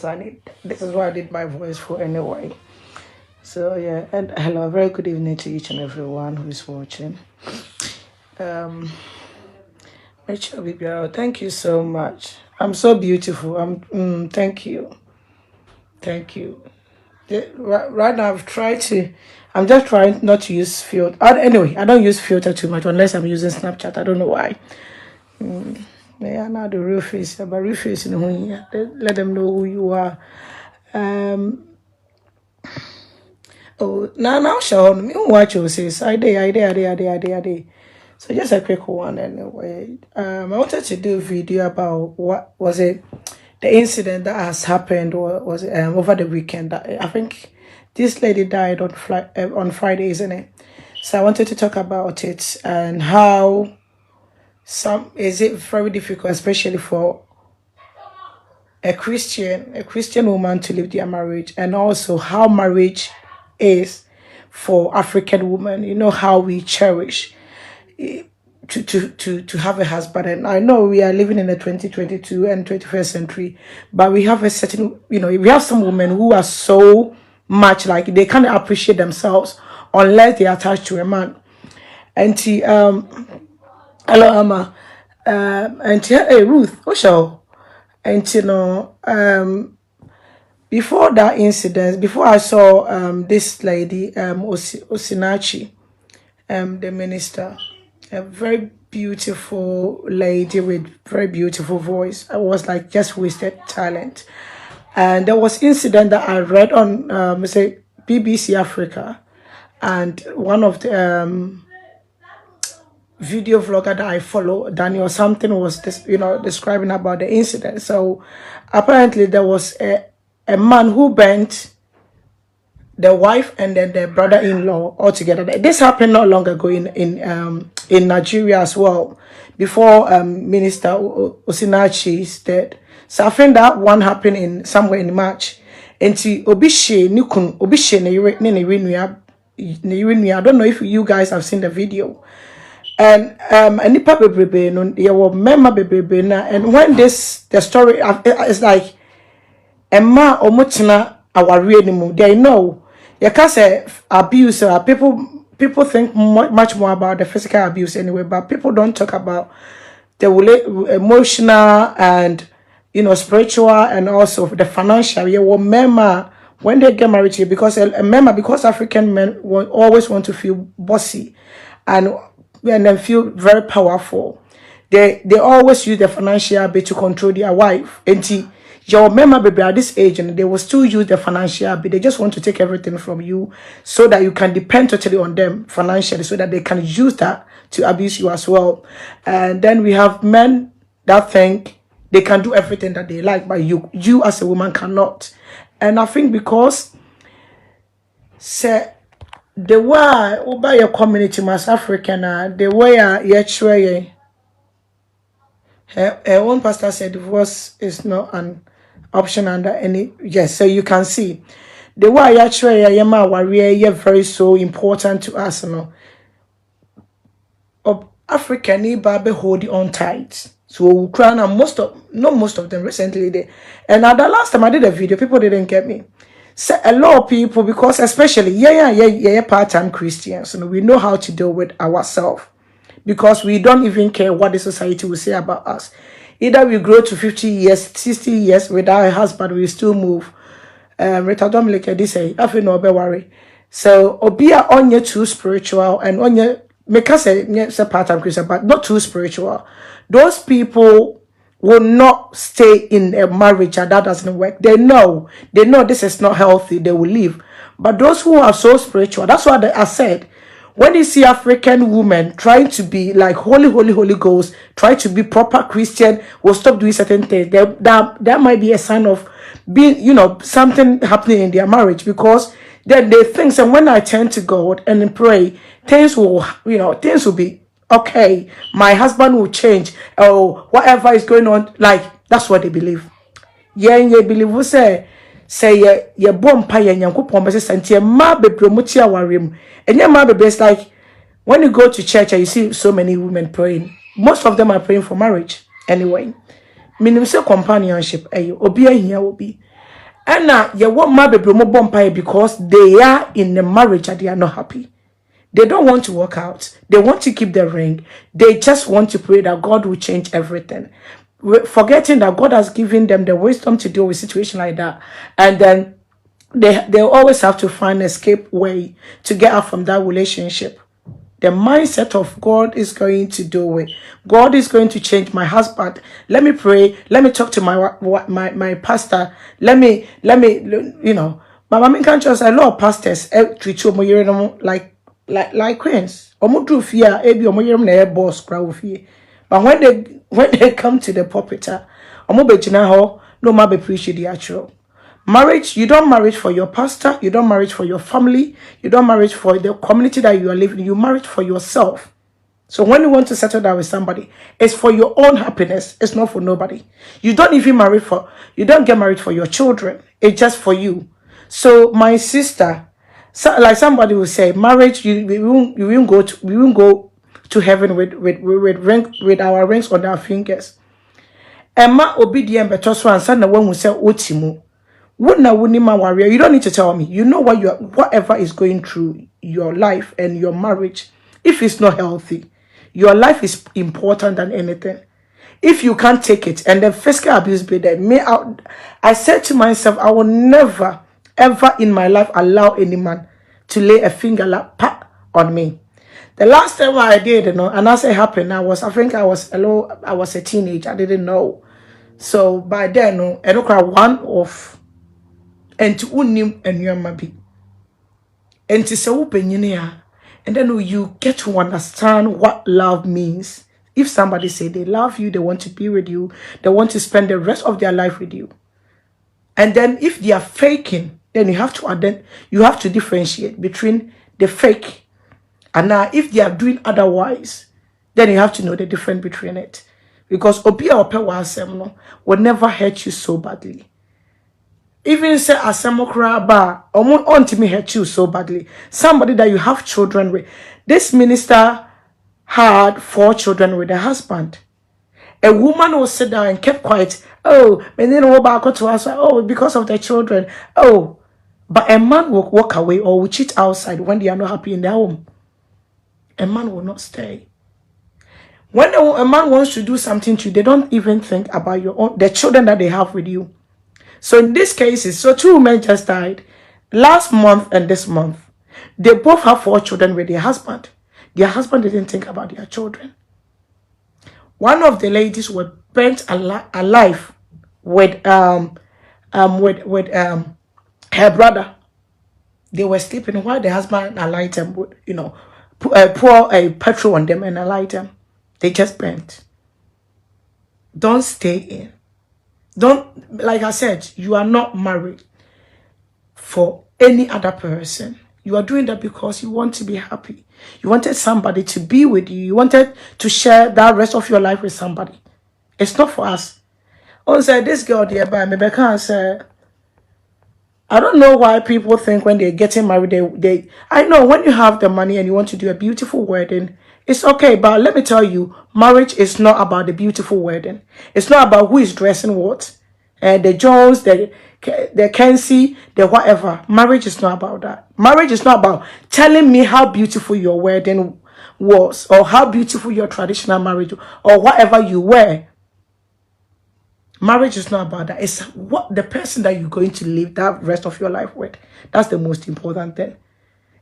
because this is what I did my voice for anyway. So yeah, and hello, very good evening to each and everyone who is watching. Rachel Bibiaro, thank you so much. I'm so beautiful. Thank you. Thank you. Right now I'm just trying not to use filter. Anyway, I don't use filter too much unless I'm using Snapchat. I don't know why. Yeah, now the real face, but real face in the let them know who you are. Oh, now show me what you say. So I did. So just a quick one anyway. I wanted to do a video about what was it, the incident that has happened, or was it over the weekend. I think this lady died on Friday, isn't it? So I wanted to talk about it and how is it very difficult, especially for a Christian woman to live their marriage, and also how marriage is for African women. You know how we cherish to have a husband. And I know we are living in the 2022 and 21st century, but we have a certain, we have some women who are so much like they can't appreciate themselves unless they are attached to a man. And hello Amma, and hey Ruth, and before that incident, before I saw this lady, Osinachi, the minister, a very beautiful lady with very beautiful voice. I was like, just wasted talent. And there was incident that I read on say BBC Africa, and one of the video vlogger that I follow, Daniel something, was describing about the incident. So apparently there was a man who burnt the wife and then the brother-in-law all together. This happened not long ago in Nigeria as well, before Minister Osinachi is dead. So I think that one happened in somewhere in March. And I don't know if you guys have seen the video. And nipa bebrebe no ye wo mema bebrebe na, and when the story is like emma omutena aware anymore, they know you can say abuse. People think much more about the physical abuse anyway, but people don't talk about the emotional and spiritual, and also the financial. You will mema when they get married to you, because because African men always want to feel bossy and then feel very powerful. They always use the financial bit to control their wife. And your member baby at this age, and they will still use the financial bit. They just want to take everything from you so that you can depend totally on them financially, so that they can use that to abuse you as well. And then we have men that think they can do everything that they like, but you as a woman cannot. And I think because the way over your community, Mass African, the way one pastor said divorce is not an option under any. Yes, so you can see the way you're very so important to us. African Baby hold on tight. So Ukraine, most of them recently and at the last time I did a video, people didn't get me. So a lot of people, because especially part-time Christians, we know how to deal with ourselves, because we don't even care what the society will say about us. Either we grow to 50 years, 60 years without a husband, we still move. Worry. So obia onye too spiritual, and onye make us say part-time Christian, but not too spiritual. Those people will not stay in a marriage and that doesn't work. They know this is not healthy. They will leave. But those who are so spiritual, that's what I said. When you see African women trying to be like Holy Ghost, try to be proper Christian, will stop doing certain things. That might be a sign of being, something happening in their marriage, because then they think, and when I turn to God and pray, things will be okay, my husband will change, or whatever is going on. Like, that's what they believe. You believe we say ye bompa ye nyankopon be say ntie ma bepromuti awarem. And your ma be like when you go to church and you see so many women praying, most of them are praying for marriage anyway. Minim say companionship obi ahia obi. And now you want my baby more bumpy because they are in a marriage and they are not happy. They don't want to work out. They want to keep the ring. They just want to pray that God will change everything. Forgetting that God has given them the wisdom to deal with situation like that. And then they always have to find an escape way to get out from that relationship. The mindset of God is going to do it. God is going to change my husband. Let me pray. Let me talk to my pastor. Let me you know. My mom can't just a lot of pastors treat you like queens. Omo do fear ebi omo yere na boss crowd fear. But when they come to the pulpit, omo be jina ho no ma be preach the actual. Marriage, you don't marry for your pastor, you don't marry for your family, you don't marry for the community that you are living, you marry for yourself. So when you want to settle down with somebody, it's for your own happiness, it's not for nobody. You don't get married for your children, it's just for you. So my sister, like somebody will say, marriage, we won't go to heaven with our rings on our fingers. Emma obedient better so and na when we say otimu. You don't need to tell me. You know whatever is going through your life and your marriage. If it's not healthy, your life is important than anything. If you can't take it and then physical abuse be there, I said to myself, I will never, ever in my life allow any man to lay a finger on me. The last time I did, and as it happened, I was a teenager. I didn't know. So by then, I look at one of and to unim and your mabi. And to say and then you get to understand what love means. If somebody say they love you, they want to be with you, they want to spend the rest of their life with you. And then if they are faking, then you have to differentiate between the fake and now if they are doing otherwise, then you have to know the difference between it. Because Obia Ope will never hurt you so badly. Even say asemokra ba on me hurt you so badly. Somebody that you have children with. This minister had 4 children with a husband. A woman will sit down and kept quiet. Oh, and then go to us. Oh, because of their children. Oh, but a man will walk away or will cheat outside when they are not happy in their home. A man will not stay. When a man wants to do something to you, they don't even think about the children that they have with you. So in this case, so 2 women just died last month and this month. They both have 4 children with their husband. Their husband didn't think about their children. One of the ladies was burnt alive with her brother. They were sleeping while the husband alight them, pour petrol on them and alight them. They just burnt. Don't stay in. Don't, like I said, you are not married for any other person. You are doing that because you want to be happy. You wanted somebody to be with you. You wanted to share that rest of your life with somebody. It's not for us. Also, this girl there by me, I don't know why people think when they're getting married, I know when you have the money and you want to do a beautiful wedding, it's okay, but let me tell you, marriage is not about the beautiful wedding. It's not about who is dressing what. The Jones, the Kenzie, the whatever. Marriage is not about that. Marriage is not about telling me how beautiful your wedding was or how beautiful your traditional marriage or whatever you wear. Marriage is not about that. It's what the person that you're going to live that rest of your life with. That's the most important thing.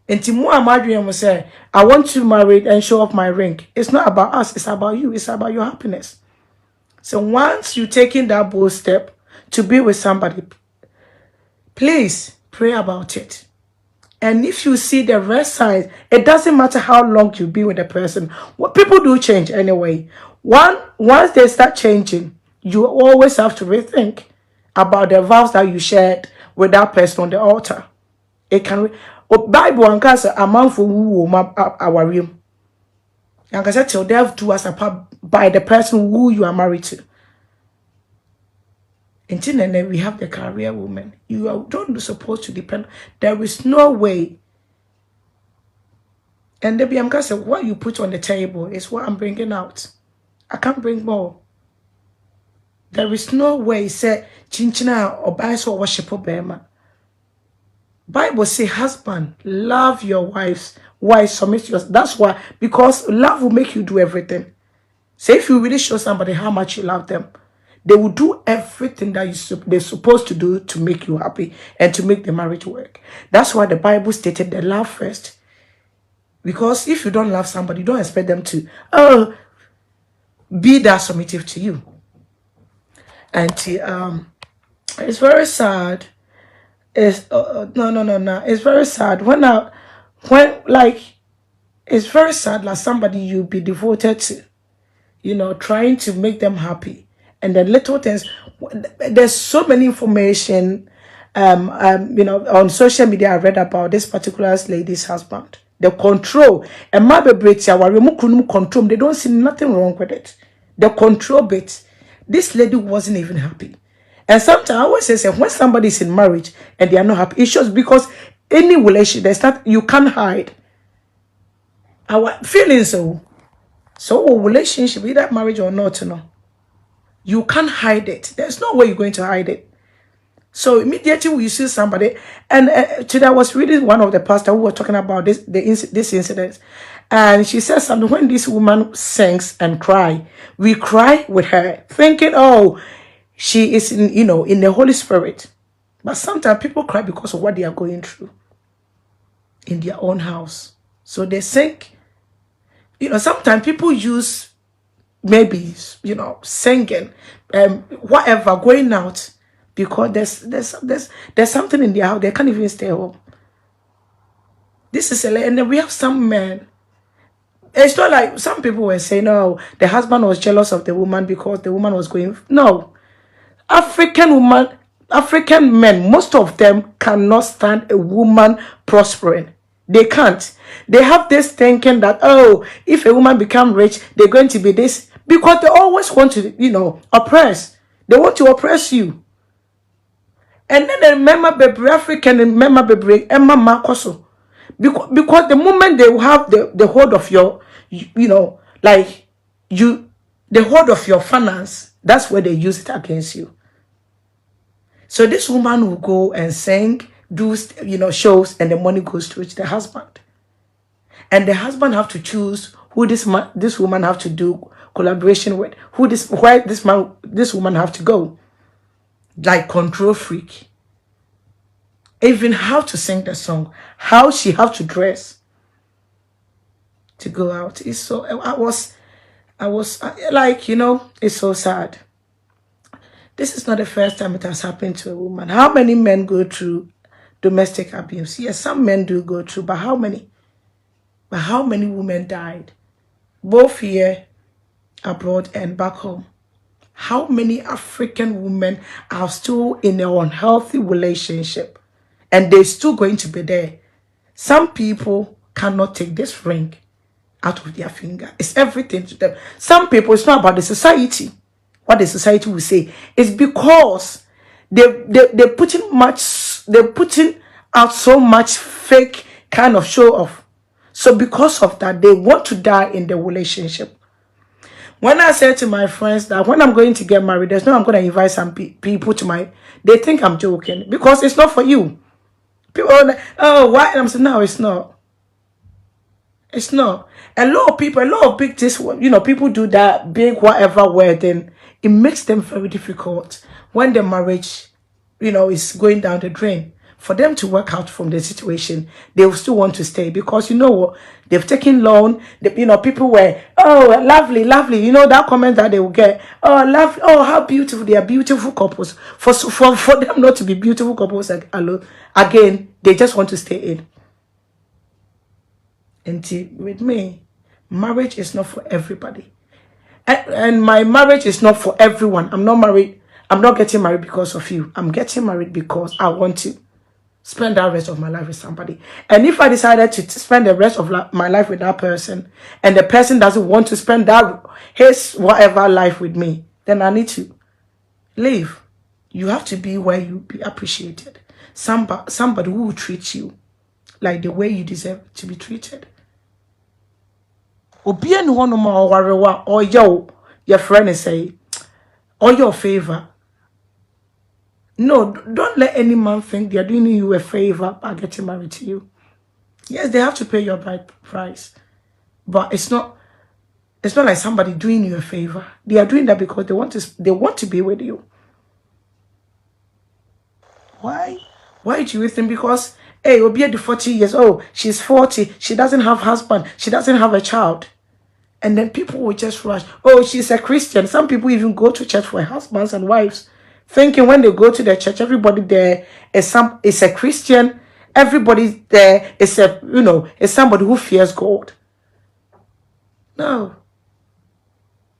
And Timu Amadrian will say, I want to marry and show off my ring. It's not about us. It's about you. It's about your happiness. So once you're taking that bold step to be with somebody, please pray about it. And if you see the red signs, it doesn't matter how long you be with the person. What people do change anyway. Once they start changing, you always have to rethink about the vows that you shared with that person on the altar. It can Bible and cast a man for who our room. And I said till death do us apart by the person who you are married to. Until then we have the career woman. You don't supposed to depend. There is no way. And the BM said, what you put on the table is what I'm bringing out. I can't bring more. There is no way say chinchina or buy so worship obema. Bible say husband, love your wives. Why submit yours? That's why, because love will make you do everything. So if you really show somebody how much you love them, they will do everything that they're supposed to do to make you happy and to make the marriage work. That's why the Bible stated the love first. Because if you don't love somebody, you don't expect them to be that submissive to you. And it's very sad. It's no. It's very sad when like it's very sad like somebody you be devoted to, trying to make them happy, and then little things. There's so many information, on social media. I read about this particular lady's husband. The control and my baby control. They don't see nothing wrong with it. The control bit. This lady wasn't even happy. And sometimes I always say when somebody is in marriage and they are not happy, it's just because any relationship there's not you can't hide our feelings. So a relationship, either marriage or not, you can't hide it. There's no way you're going to hide it. So immediately when you see somebody, and today I was reading one of the pastors who were talking about this incident, and she said something. When this woman sings and cry, we cry with her, thinking, oh, she is in the Holy Spirit. But sometimes people cry because of what they are going through in their own house. So they think, sometimes people use maybe, singing, whatever, going out, because there's something in their house. They can't even stay home. This is and then we have some men. It's not like some people were saying, no, the husband was jealous of the woman because the woman was going. No. African men, most of them cannot stand a woman prospering. They can't. They have this thinking that, oh, if a woman become rich, they're going to be this. Because they always want to, oppress. They want to oppress you. And then they remember baby African and remember baby Emma Marcoso. Because the moment they will have the hold of your, the hold of your finance, that's where they use it against you. So this woman will go and sing, do shows, and the money goes to the husband. And the husband have to choose who this woman have to do collaboration with, where this woman have to go. Like control freak. Even how to sing the song, how she have to dress to go out. It's so I was like, it's so sad. This is not the first time it has happened to a woman. How many men go through domestic abuse? Yes, some men do go through, but how many? But how many women died? Both here, abroad, and back home. How many African women are still in an unhealthy relationship? And they're still going to be there. Some people cannot take this ring out of their finger. It's everything to them. Some people, it's not about the society. What the society will say is because they're putting out so much fake kind of show off. So because of that, they want to die in the relationship. When I say to my friends that when I'm going to get married, there's no I'm going to invite some people to they think I'm joking because it's not for you. People are like, oh, why? And I'm saying, no, it's not. It's not. A lot of big people do that big whatever wedding. It makes them very difficult when the marriage, is going down the drain. For them to work out from the situation, they will still want to stay because what? They've taken loan. People were, oh, lovely. That comment that they will get, oh, lovely, oh, how beautiful. They are beautiful couples. For them not to be beautiful couples again, they just want to stay in. And with me, marriage is not for everybody. And my marriage is not for everyone. I'm not married. I'm not getting married because of you. I'm getting married because I want to spend the rest of my life with somebody. And if I decided to spend the rest of my life with that person, and the person doesn't want to spend his whatever life with me, then I need to leave. You have to be where you be appreciated. Somebody who will treat you like the way you deserve to be treated. Obi and one or your friend is say, or your favor. No, don't let any man think they're doing you a favor by getting married to you. Yes, they have to pay your bride price, but it's not like somebody doing you a favor. They are doing that because they want to be with you. Why? Why do you think? Because hey, will be at the 40 years. Oh, she's 40. She doesn't have husband. She doesn't have a child. And then people will just rush. Oh, she's a Christian. Some people even go to church for husbands and wives, thinking when they go to the church, everybody there is a Christian. Everybody there is is somebody who fears God. No.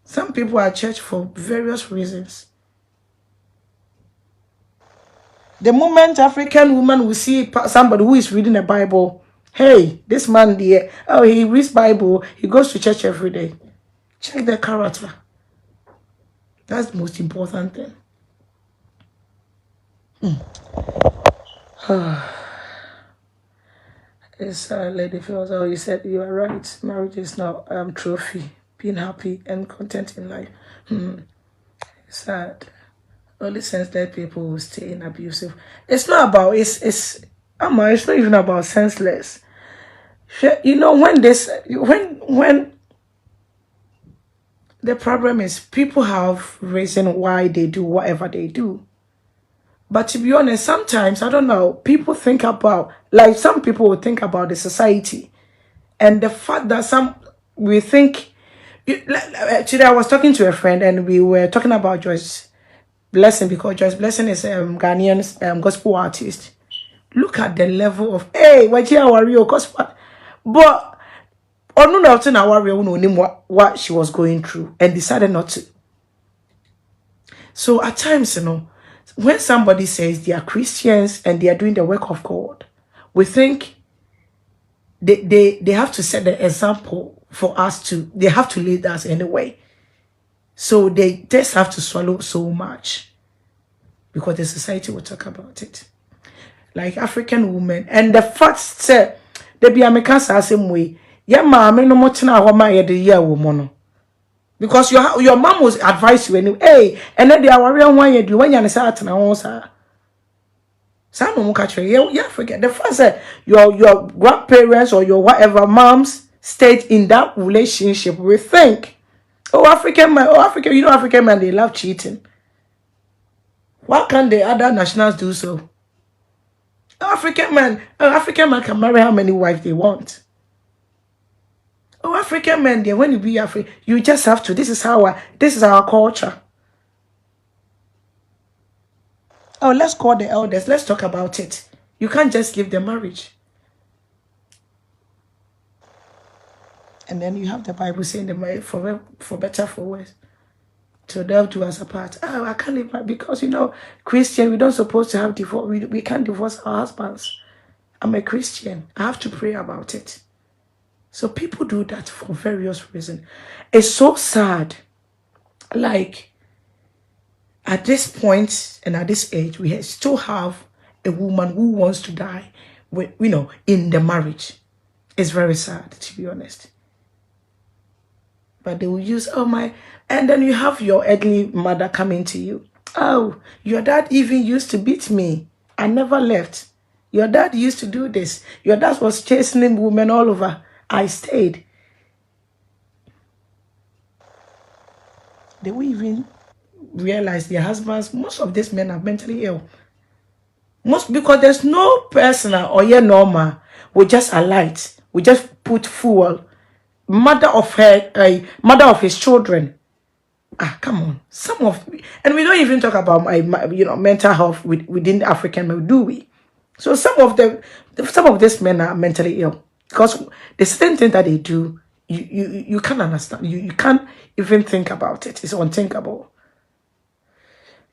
Some people are at church for various reasons. The moment African woman will see somebody who is reading the Bible, hey, this man there, oh, he reads Bible, he goes to church every day. Check their character. That's the most important thing. It's Lady feels. Oh, you said you are right. Marriage is not trophy. Being happy and content in life. Sad. Only senseless people will stay in abusive. It's not about it's not even about senseless. You know, when the problem is people have reason why they do whatever they do. But to be honest, sometimes, I don't know, people think about, like some people will think about the society. And the fact that we think, today I was talking to a friend and we were talking about Joyce Blessing, because Joyce Blessing is Ghanaian gospel artist. Look at the level of, hey, what gospel? But what she was going through and decided not to. So at times, when somebody says they are Christians and they are doing the work of God, we think they have to set the example for us they have to lead us anyway. So they just have to swallow so much because the society will talk about it. Like African women. And the fact said, they be American same way. Yeah, mama, no more tina homa ye the year woman. Because your mom was advise you anyway. Hey, and then they are worrying one year do when you're sat na onsa. Some will catch you. Yeah, forget the fact that your grandparents or your whatever moms stayed in that relationship. We think, African man, African men, they love cheating. Why can't the other nationals do so? African man can marry how many wives they want. African men, when you be African, you just have to. This is our culture. Oh, let's call the elders. Let's talk about it. You can't just give them marriage. And then you have the Bible saying the marriage for better, for worse. To they'll do us apart. Oh, I can't live because Christian, we don't supposed to have divorce. We can't divorce our husbands. I'm a Christian. I have to pray about it. So people do that for various reasons. It's so sad. Like at this point and at this age, we still have a woman who wants to die with, in the marriage. It's very sad, to be honest. But they will use, and then you have your earthly mother coming to you. Oh, your dad even used to beat me. I never left. Your dad used to do this. Your dad was chasing women all over. I stayed. They will even realize their husbands, most of these men are mentally ill. Because there's no personal or normal. We just alight. We just put fuel. Mother of his children. Come on. And we don't even talk about mental health within African men, do we? So some of these men are mentally ill because the same thing that they do, you can't understand. You can't even think about it. It's unthinkable.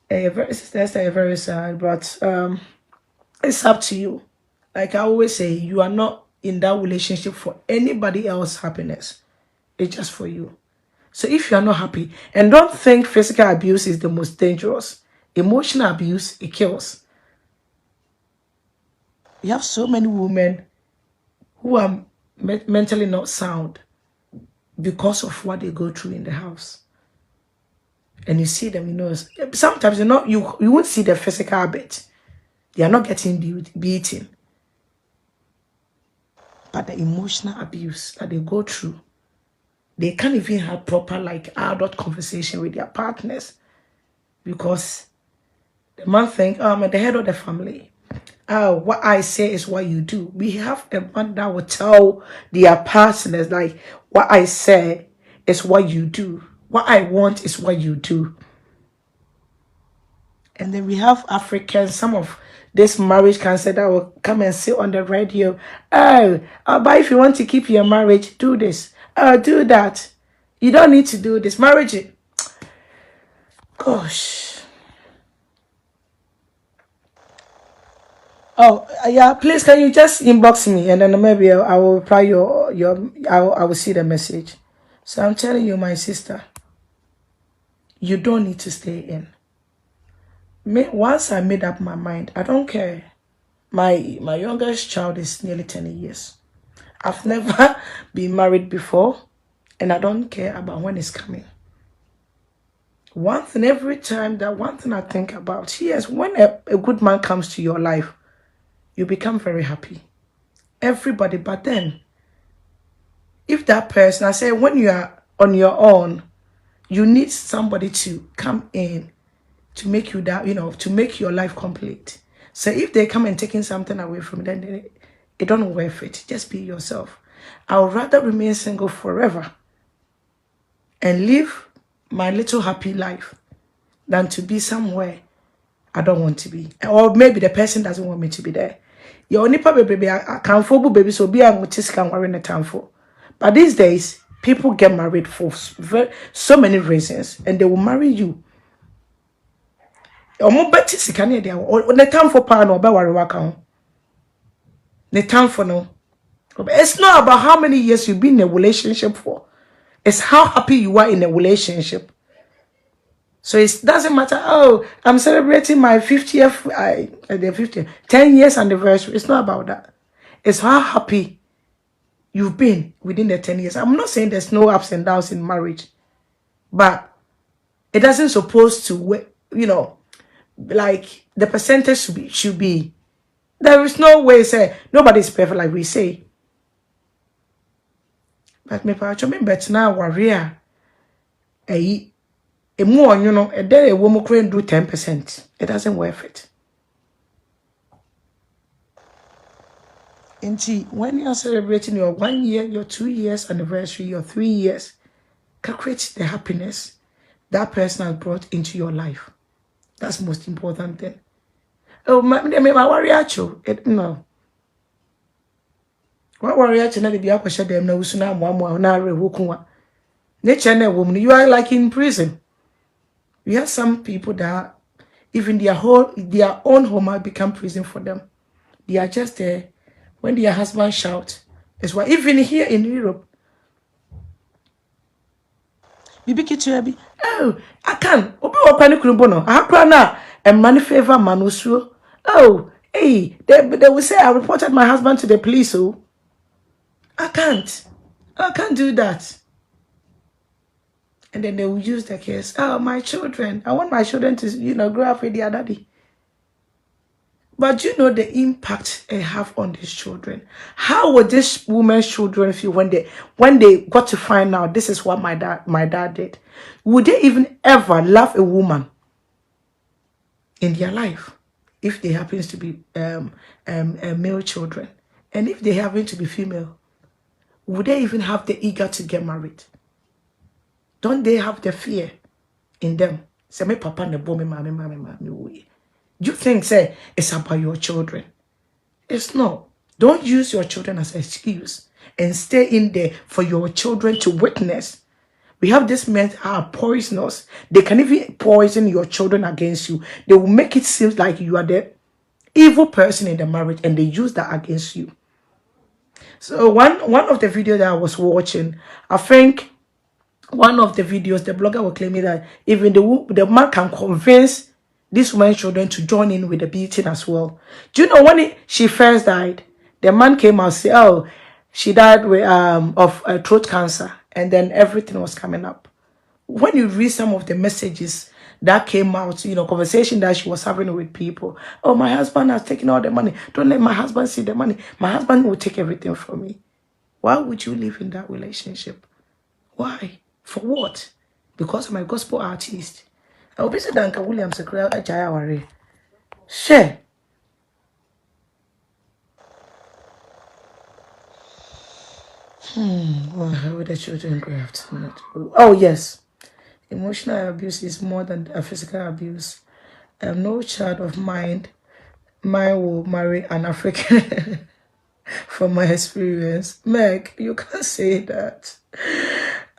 That's very sad, but it's up to you. Like I always say, you are not in that relationship for anybody else's happiness. It's just for you. So if you are not happy, and don't think physical abuse is the most dangerous. Emotional abuse, it kills. You have so many women who are mentally not sound because of what they go through in the house. and you see them, you know, sometimes you won't see the physical bit. They are not getting beaten, but the emotional abuse that they go through, they can't even have proper like adult conversation with their partners because the man think, I'm at the head of the family. What I say is what you do. We have a man that will tell their partners like, what I say is what you do. What I want is what you do. And then we have Africans, some of this marriage cancer that will come and sit on the radio. Oh, but if you want to keep your marriage, do this. Do that. You don't need to do this. Marriage, gosh. Oh, yeah, please can you just inbox me and then maybe I will reply I will see the message. So I'm telling you, my sister, you don't need to stay in. Once I made up my mind, I don't care. My youngest child is nearly 10 years. I've never been married before, and I don't care about when it's coming. One thing every time, that one thing I think about, yes, when a good man comes to your life, you become very happy. Everybody, but then, if that person, I say, when you are on your own, you need somebody to come in to make you that, you know, to make your life complete. So if they come and taking something away from you, then it don't worth it. Just be yourself. I would rather remain single forever and live my little happy life than to be somewhere I don't want to be. Or maybe the person doesn't want me to be there. Your only baby, I can't for baby, so be a can worry in the time for. But these days, people get married for so many reasons, and they will marry you. Omo beti sika ne dia o ne time for pa no be worry waka ho. The time for no. It's not about how many years you've been in a relationship for. It's how happy you are in a relationship. So it doesn't matter, oh, I'm celebrating my 50th, the 50th, 10 years anniversary. It's not about that. It's how happy you've been within the 10 years. I'm not saying there's no ups and downs in marriage, but it doesn't supposed to, you know, like the percentage should be. There is no way say nobody's perfect like we say. But me pa chome bet na warrior emu onyo no e there wo mo kran do 10%. It doesn't worth it. Inti when you're celebrating your 1 year, your 2 years anniversary, your 3 years, calculate the happiness that person has brought into your life. That's the most important thing. Oh, my warrior cho. No. What warrior cho na dey bia kwahye dem na usuna amoamo na are wokunwa. Nature na woman, you are like in prison. We have some people that even their own home has become prison for them. They are just there when their husband shout. That's why even here in Europe, bibi kitu oh, I can. Obi opani kulumbono. Akra na money favor manusu. Oh, hey, they will say I reported my husband to the police. Oh, I can't do that. And then they will use the case. Oh, my children. I want my children to, you know, grow up with their daddy. But you know the impact they have on these children. How would this woman's children feel when they got to find out this is what my dad did? Would they even ever love a woman in their life if they happens to be male children? And if they happen to be female, would they even have the eager to get married? Don't they have the fear in them? Say me papa ne bo me mama. You think say it's about your children? It's not. Don't use your children as an excuse and stay in there for your children to witness. We have these men that are poisonous. They can even poison your children against you. They will make it seem like you are the evil person in the marriage, and they use that against you. So one of the videos that I was watching, I think one of the videos, the blogger was claiming that even the man can convince this woman's children to join in with the beating as well. Do you know when she first died, the man came out and said, oh, she died with, of throat cancer, and then everything was coming up. when you read some of the messages that came out, conversation that she was having with people. Oh, my husband has taken all the money. Don't let my husband see the money. My husband will take everything from me. Why would you live in that relationship? Why? For what? Because I'm a gospel artist. I will be said Uncle Williams a Jaya. Share. How would the children grow up to it? Oh, yes. Emotional abuse is more than a physical abuse. No child of mine will marry an African. From my experience. Meg, you can't say that.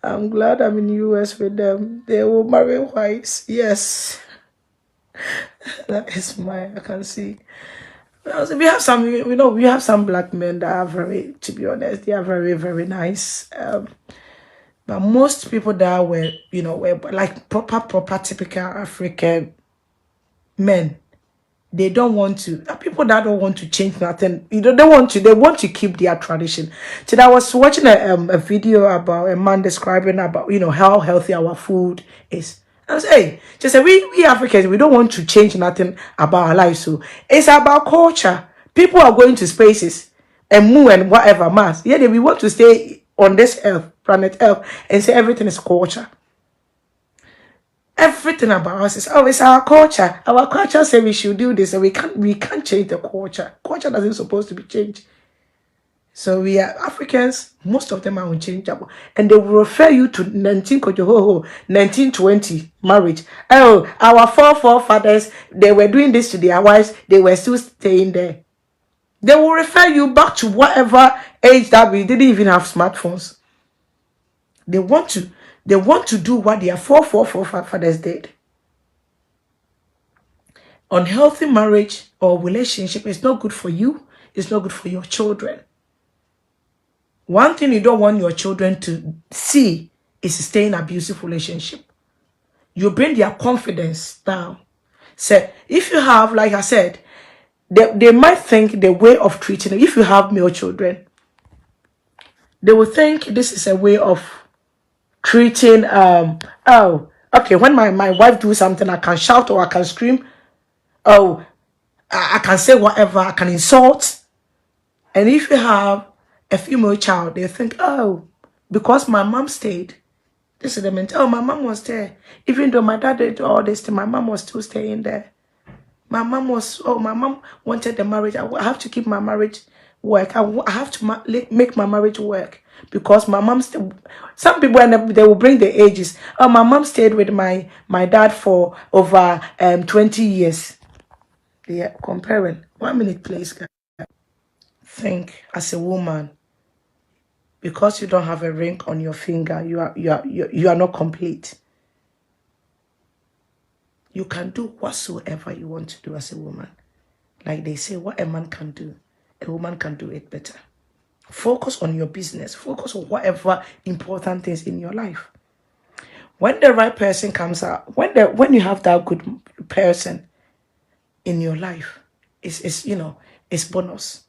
I'm glad I'm in the US with them. They will marry whites. Yes. That is I can see. We have some, we have some black men that are very, to be honest, they are very, very nice. But most people that were, were like proper, typical African men. They don't want to. People that don't want to change nothing. They want to. They want to keep their tradition. Today I was watching a video about a man describing about how healthy our food is. I was hey, just say we Africans, we don't want to change nothing about our lives. So it's about culture. People are going to spaces and moon and whatever Mars. Yeah, we want to stay on this earth, planet Earth, and say everything is culture. Everything about us is it's our culture. Our culture says we should do this, and we can't change the culture. Culture doesn't supposed to be changed. So we are Africans, most of them are unchangeable. And they will refer you to 1920 marriage. Oh, our forefathers, they were doing this to their wives, they were still staying there. They will refer you back to whatever age that we didn't even have smartphones. They want to do what their forefathers did. Unhealthy marriage or relationship is not good for you. It's not good for your children. One thing you don't want your children to see is to stay in an abusive relationship. You bring their confidence down. So if you have, like I said, they might think the way of treating them. If you have male children, they will think this is a way of treating. Oh, okay. When my wife do something, I can shout or I can scream. Oh, I can say whatever. I can insult. And if you have a female child, they think, oh, because my mom stayed, this is the mentality. Oh, my mom was there. Even though my dad did all this, my mom was still staying there. My mom wanted the marriage. I have to keep my marriage work. I have to make my marriage work because my mom. Some people they will bring the ages. Oh, my mom stayed with my dad for over 20 years. Yeah, comparing. 1 minute, please, guys. Think as a woman, because you don't have a ring on your finger, you are not complete. You can do whatsoever you want to do as a woman. Like they say, what a man can do, a woman can do it better. Focus on your business. Focus on whatever important things in your life. When the right person comes out, when you have that good person in your life, it's bonus.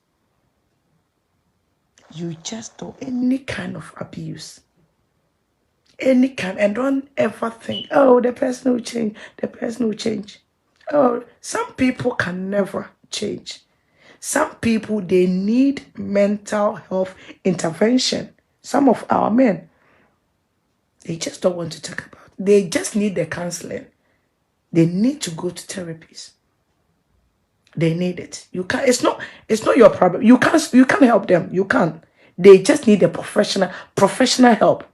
You just do any kind of abuse. Any kind, and don't ever think, oh, the person will change. The person will change. Oh, some people can never change. Some people, they need mental health intervention. Some of our men, they just don't want to talk about it. They just need the counseling. They need to go to therapies. They need it. You can't. It's not your problem. You can't help them. You can't. They just need a professional help.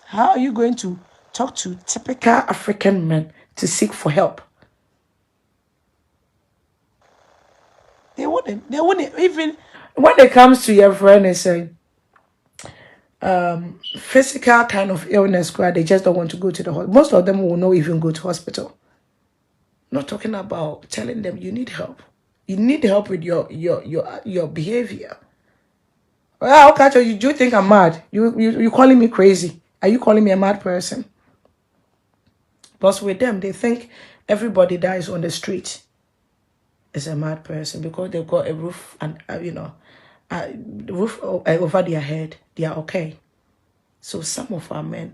How are you going to talk to typical African men to seek for help? They wouldn't even, when it comes to your friend and say physical kind of illness, they just don't want to go to the hospital. Most of them will not even go to hospital. Not talking about telling them you need help. You need help with your behavior. Well, okay, you do think I'm mad? You calling me crazy? Are you calling me a mad person? Plus, with them, they think everybody that is on the street is a mad person because they've got a roof and the roof over their head. They are okay. So some of our men,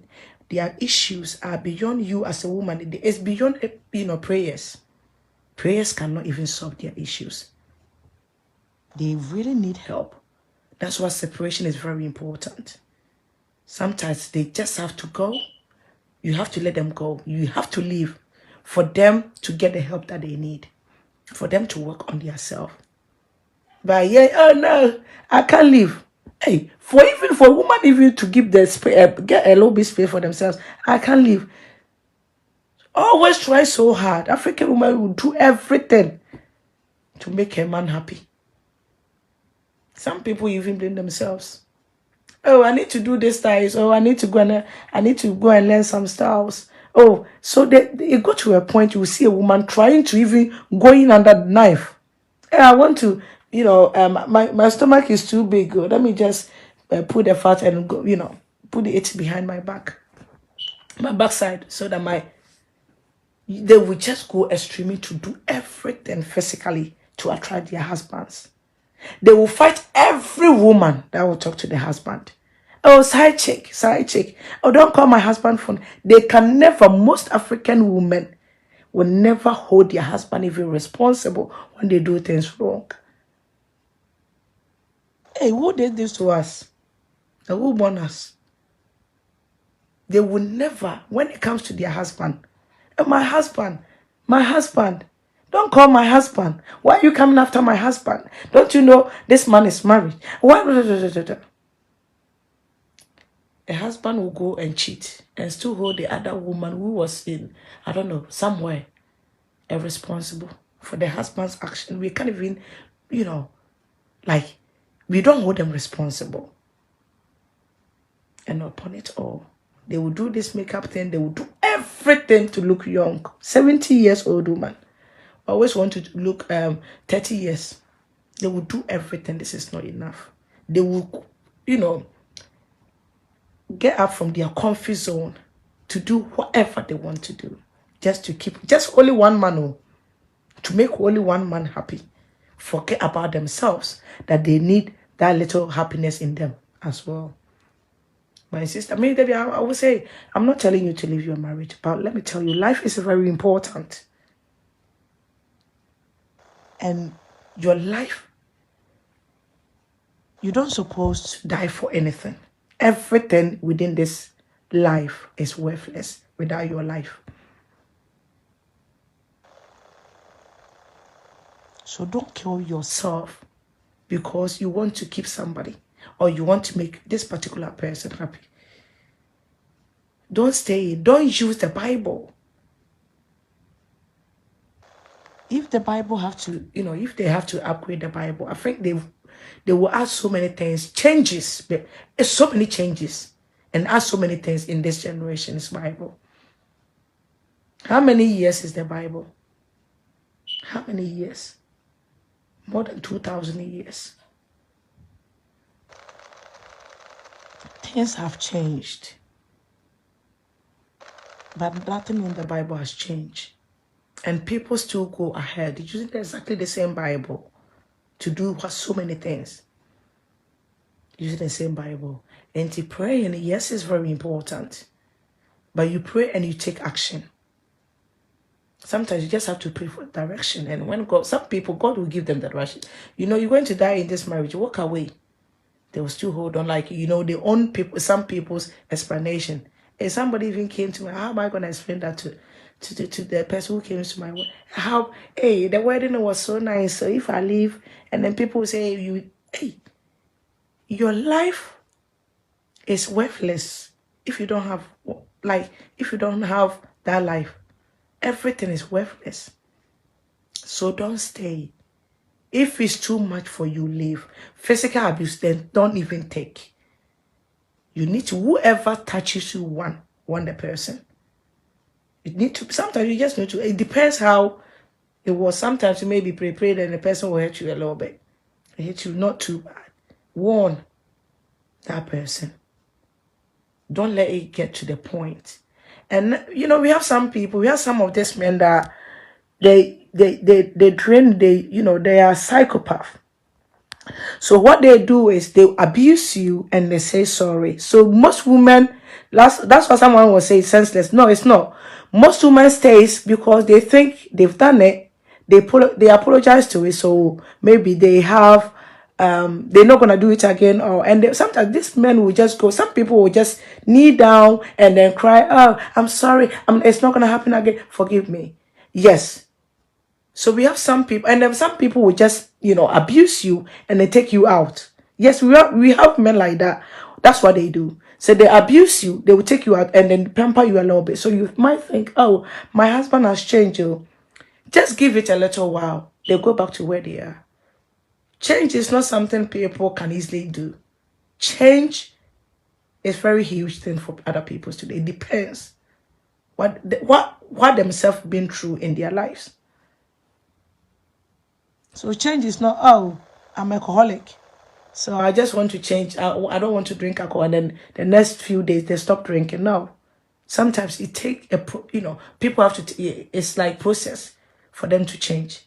their issues are beyond you as a woman. It's beyond, prayers. Prayers cannot even solve their issues. They really need help. That's why separation is very important. Sometimes they just have to go. You have to let them go. You have to leave for them to get the help that they need, for them to work on themselves. But yeah, oh no, I can't leave. Hey, for a woman even to give the get a little bit space for themselves, I can't leave. Always try so hard. African woman will do everything to make a man happy. Some people even blame themselves. Oh, I need to do this styles. Oh, I need to go and learn some styles. Oh, so it got to a point you will see a woman trying to even go in under the knife. Hey, I want to, my stomach is too big. Oh, let me just put the fat and go, put it behind my backside, so that they will just go extremely to do everything physically to attract their husbands. They will fight every woman that will talk to the husband. Oh, side chick. Oh, don't call my husband phone. They can never, most African women will never hold their husband even responsible when they do things wrong. Hey, who did this to us? Who born us? They will never, when it comes to their husband, oh, my husband, don't call my husband. Why are you coming after my husband? Don't you know this man is married? Why? A husband will go and cheat and still hold the other woman who was in, I don't know, somewhere, responsible for the husband's action. We can't even, we don't hold them responsible. And upon it all, they will do this makeup thing. They will do everything to look young. 70 years old woman always want to look 30 years. They will do everything. This is not enough. They will, get up from their comfort zone to do whatever they want to do. Just only one man, to make only one man happy. Forget about themselves, that they need that little happiness in them as well. My sister, I would say, I'm not telling you to leave your marriage, but let me tell you, life is very important. And your life, you don't supposed to die for anything. Everything within this life is worthless without your life. So don't kill yourself because you want to keep somebody or you want to make this particular person happy. Don't stay in. Don't use the Bible. If the Bible have to, if they have to upgrade the Bible, I think they will add so many things, changes, so many changes, and add so many things in this generation's Bible. How many years is the Bible? How many years? More than 2,000 years. Things have changed. But nothing in the Bible has changed. And people still go ahead using exactly the same Bible to do so many things. Using the same Bible. And to pray, and yes, it's very important. But you pray and you take action. Sometimes you just have to pray for direction. And when some people, God will give them the direction. You're going to die in this marriage, walk away. They will still hold on, they own some people's explanation. And somebody even came to me, how am I going to explain that to the person who came to my wedding? Hey, the wedding was so nice. So if I leave, and then people say, your life is worthless if you don't have, that life. Everything is worthless. So don't stay. If it's too much for you, leave. Physical abuse, then don't even take. You need to, whoever touches you, want the person. You need to, sometimes you just need to, it depends how it was. Sometimes you maybe pray and the person will hurt you a little bit. It hit you not too bad. Warn that person. Don't let it get to the point. And, we have some of these men that they train, they are psychopath. So what they do is they abuse you and they say sorry. So most women, that's what someone will say senseless. No, it's not. Most women stays because they think they've done it. They apologize to it. So maybe they have they're not gonna do it again. Or sometimes these men will just go. Some people will just kneel down and then cry. Oh, I'm sorry. It's not gonna happen again. Forgive me. Yes, so we have some people, and then some people will just, abuse you and they take you out. Yes, we have men like that. That's what they do. So they abuse you, they will take you out and then pamper you a little bit. So you might think, oh, my husband has changed you. Just give it a little while. They'll go back to where they are. Change is not something people can easily do. Change is very huge thing for other people today. It depends what themselves been through in their lives. So change is not, oh, I'm alcoholic, so I just want to change. I don't want to drink alcohol. And then the next few days they stop drinking. No, sometimes it takes people have to. It's like process for them to change.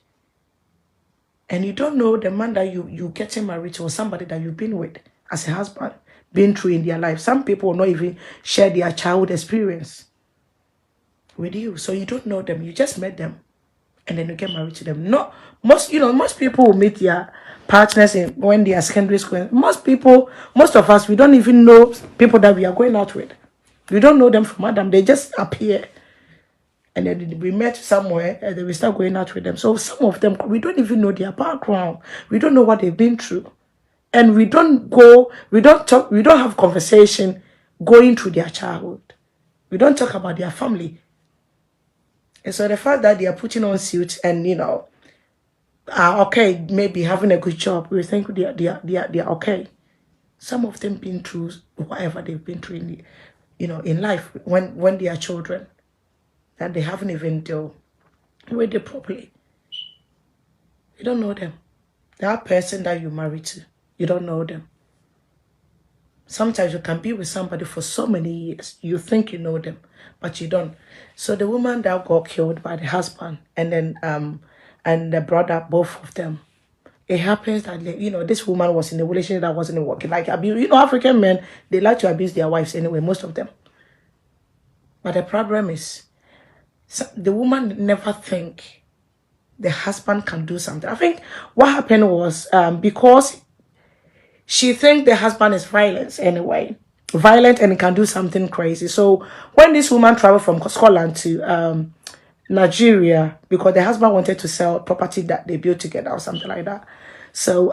And you don't know the man that you getting married to or somebody that you've been with as a husband, been through in their life. Some people will not even share their childhood experience with you, so you don't know them. You just met them and then you get married to them. Not most people will meet their partners when they are secondary school. Most of us, we don't even know people that we are going out with. We don't know them from Adam. They just appear, and then we met somewhere, and then we start going out with them. So some of them, we don't even know their background. We don't know what they've been through, and we don't talk, we don't have conversation going through their childhood. We don't talk about their family. And so the fact that they are putting on suits and are okay, maybe having a good job, we think they are okay. Some of them been through whatever they've been through in life when they are children, that they haven't even dealt with it properly. You don't know them. That person that you married to, you don't know them. Sometimes you can be with somebody for so many years. You think you know them, but you don't. So the woman that got killed by the husband and then and the brother, both of them, it happens that this woman was in a relationship that wasn't working. Like abuse, African men, they like to abuse their wives anyway, most of them. But the problem is, the woman never think the husband can do something. I think what happened was because she think the husband is violent and can do something crazy. So when this woman traveled from Scotland to Nigeria, because the husband wanted to sell property that they built together or something like that. So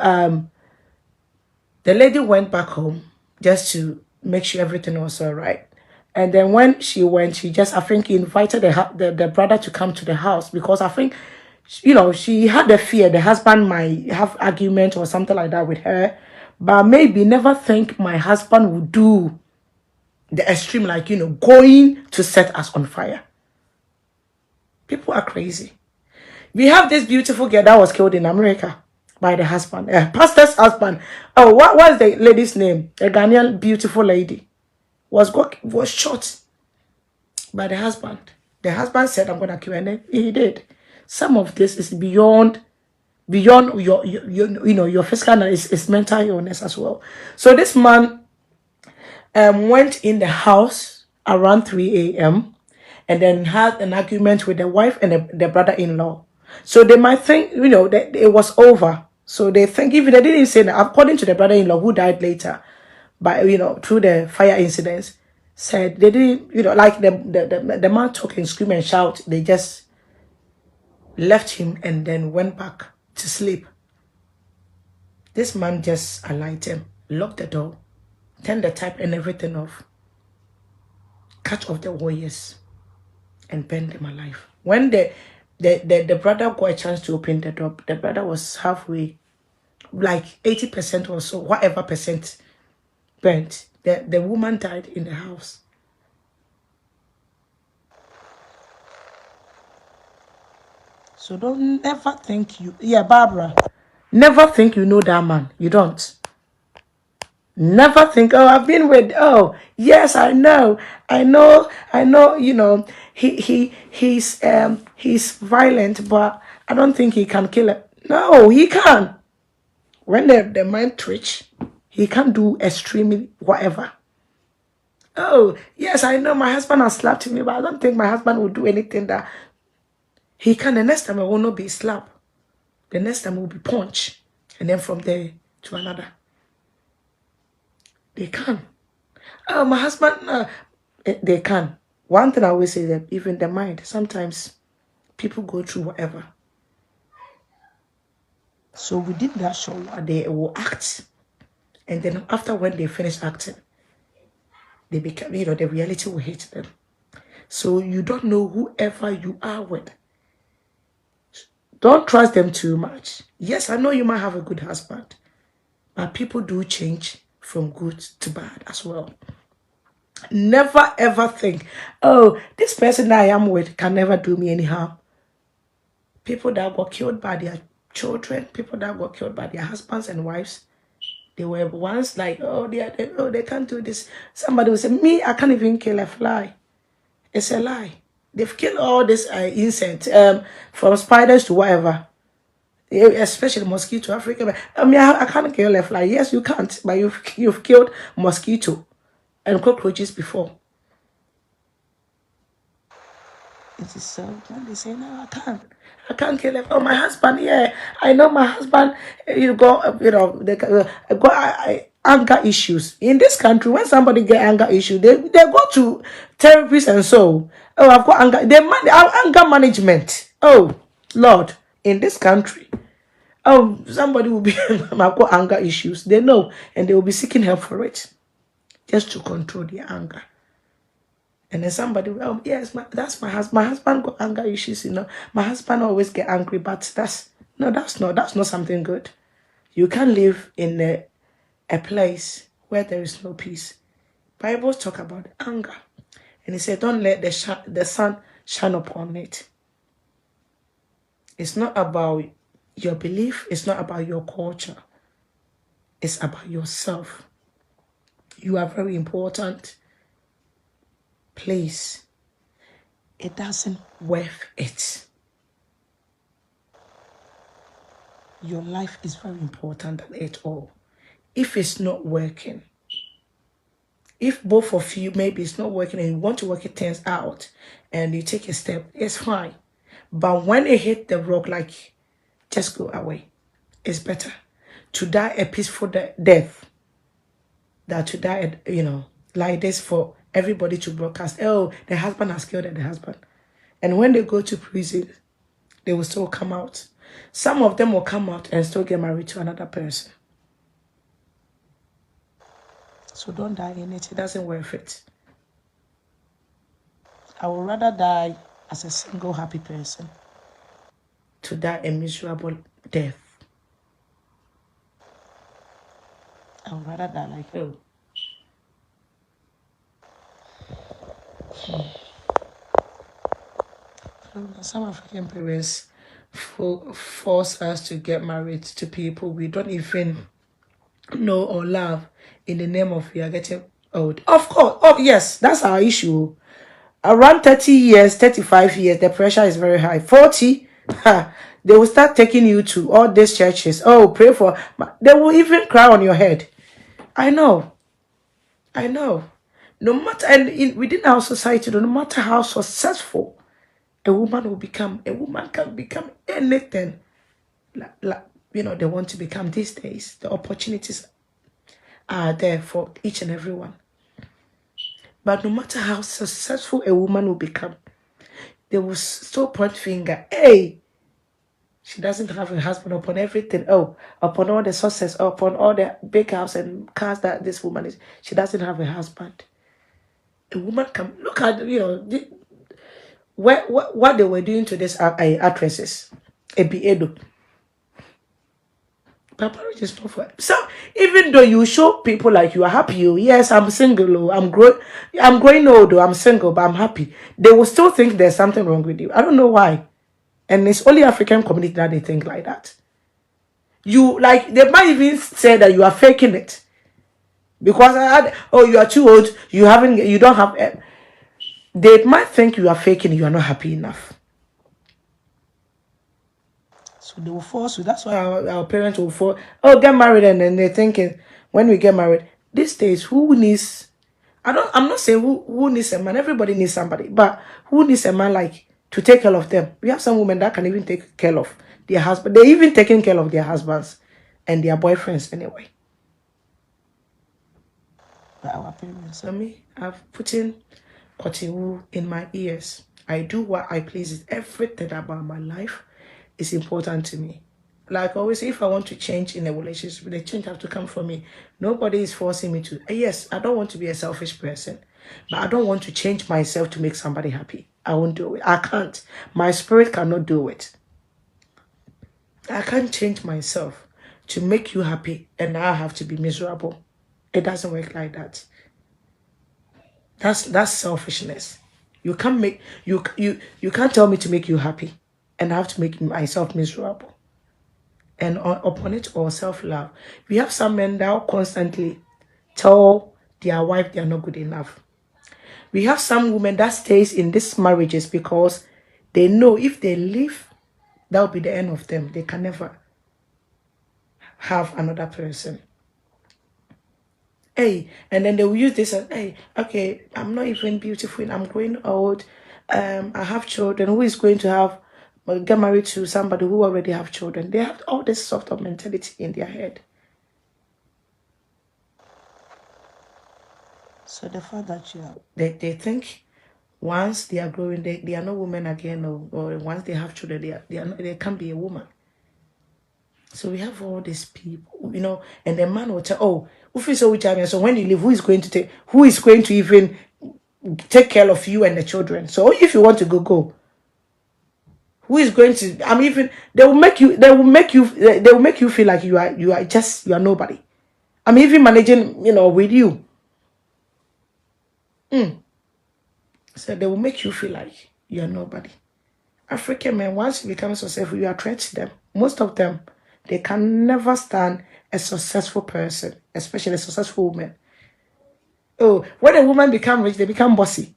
the lady went back home just to make sure everything was all right. And then when she went, I think invited the brother to come to the house, because I think, she had the fear the husband might have argument or something like that with her. But maybe never think my husband would do the extreme, like, going to set us on fire. People are crazy. We have this beautiful girl that was killed in America by the husband, pastor's husband. Oh, what's the lady's name? A Ghanaian beautiful lady was shot by the husband. The husband said, I'm going to kill her, and he did. Some of this is beyond your physical, is mental illness as well. So this man went in the house around 3 a.m. and then had an argument with the wife and the brother-in-law. So they might think, that it was over. So they think, even they didn't say that, according to the brother-in-law who died later, but through the fire incidents, said they didn't, like the man talking, scream and shout, they just left him and then went back to sleep. This man just alighted him, locked the door, turned the tap and everything off, cut off the wires, and burned them alive. When the brother got a chance to open the door, the brother was halfway, like 80% or so, whatever percent burnt. The woman died in the house. So don't ever think Barbara, never think you know that man. You don't. Never think, oh, I've been with, oh, yes, I know, he's violent, but I don't think he can kill her. No, he can. when the mind twitch, he can't do extremely whatever. Oh, yes, I know my husband has slapped me, but I don't think my husband will do anything that he can. The next time it will not be slap. The next time it will be punch. And then from there to another. They can. Oh, my husband, they can. One thing I always say that even the mind, sometimes people go through whatever. So within that show, they will act. And then after when they finish acting, they become, the reality will hit them. So you don't know whoever you are with. Don't trust them too much. Yes, I know you might have a good husband, but people do change from good to bad as well. Never ever think, oh, this person that I am with can never do me any harm. People that got killed by their children, people that got killed by their husbands and wives, they were once like, oh, they can't do this. Somebody will say, me, I can't even kill a fly. It's a lie. They've killed all this insects, from spiders to whatever, especially mosquito. Africa. I mean, I can't kill a fly. Yes, you can't, but you've killed mosquito and cockroaches before. It is so. When they say, no, I can't kill him. Oh, my husband, yeah, I know my husband. You go, they got anger issues in this country. When somebody get anger issues, they go to therapists and so. Oh, I've got anger. Anger management. Oh, Lord, in this country. Oh, somebody will be I've got anger issues. They know, and they will be seeking help for it, just to control their anger. And then somebody, oh yes, that's my husband. My husband got anger issues, My husband always get angry, but that's not something good. You can't live in a place where there is no peace. Bibles talk about anger, and he said, don't let the sun shine upon it. It's not about your belief. It's not about your culture. It's about yourself. You are very important. Please, it doesn't worth it. Your life is very important than it all. If it's not working, if both of you, maybe it's not working and you want to work it things out and you take a step, it's fine. But when it hit the rock, like, just go away. It's better to die a peaceful death than to die, like this for everybody to broadcast, oh, the husband has killed the husband. And when they go to prison, they will still come out. Some of them will come out and still get married to another person. So don't die in it. It doesn't worth it. I would rather die as a single happy person to die a miserable death. I would rather die like, oh. Some African parents force us to get married to people we don't even know or love in the name of we are getting old. Of course. Oh, yes, that's our issue. Around 30 years, 35 years, the pressure is very high. 40, they will start taking you to all these churches. Oh, pray for. They will even cry on your head. I know. No matter, and within our society, no matter how successful a woman can become anything they want to become these days. The opportunities are there for each and every one. But no matter how successful a woman will become, they will still point finger. Hey, she doesn't have a husband upon everything. Oh, upon all the success, upon all the big house and cars that this woman is, she doesn't have a husband. A woman can look at what they were doing to these actresses. Edo. Marriage is not for. So even though you show people like you are happy, yes, I'm single, I'm growing old, I'm single, but I'm happy, they will still think there's something wrong with you. I don't know why. And it's only African community that they think like that. They might even say that you are faking it. Because you are too old, you don't have. They might think you are faking, you are not happy enough. So they will force you. That's why our parents will force, oh, get married, and then they're thinking, when we get married, these days, who needs, I'm not saying who needs a man. Everybody needs somebody. But who needs a man like to take care of them? We have some women that can even take care of their husband. They're even taking care of their husbands and their boyfriends anyway. But our parents, so me, I've put in cotton in my ears. I do what I please. Everything about my life is important to me. Like always, if I want to change in a relationship, the change has to come from me. Nobody is forcing me to. Yes, I don't want to be a selfish person, but I don't want to change myself to make somebody happy. I won't do it. I can't. My spirit cannot do it. I can't change myself to make you happy, and I have to be miserable. It doesn't work like that. That's selfishness. You can't make you can't tell me to make you happy, and I have to make myself miserable. And upon it all, self-love. We have some men that constantly tell their wife they are not good enough. We have some women that stays in these marriages because they know if they leave, that will be the end of them. They can never have another person. Hey, and then they will use this as, hey, okay, I'm not even beautiful, I'm growing old, I have children. Who is going to have get married to somebody who already have children? They have all this sort of mentality in their head. So the fact that they think once they are growing, they are not women again, or once they have children, they can't be a woman. So we have all these people, and the man will tell, oh, so when you leave, who is going to even take care of you and the children? So if you want to go. Who is going to? They will make you feel like you are nobody. I'm even managing, with you. So they will make you feel like you are nobody. African men, once you become successful, you attract them. Most of them, they can never stand a successful person, especially a successful woman. Oh, when a woman become rich, they become bossy.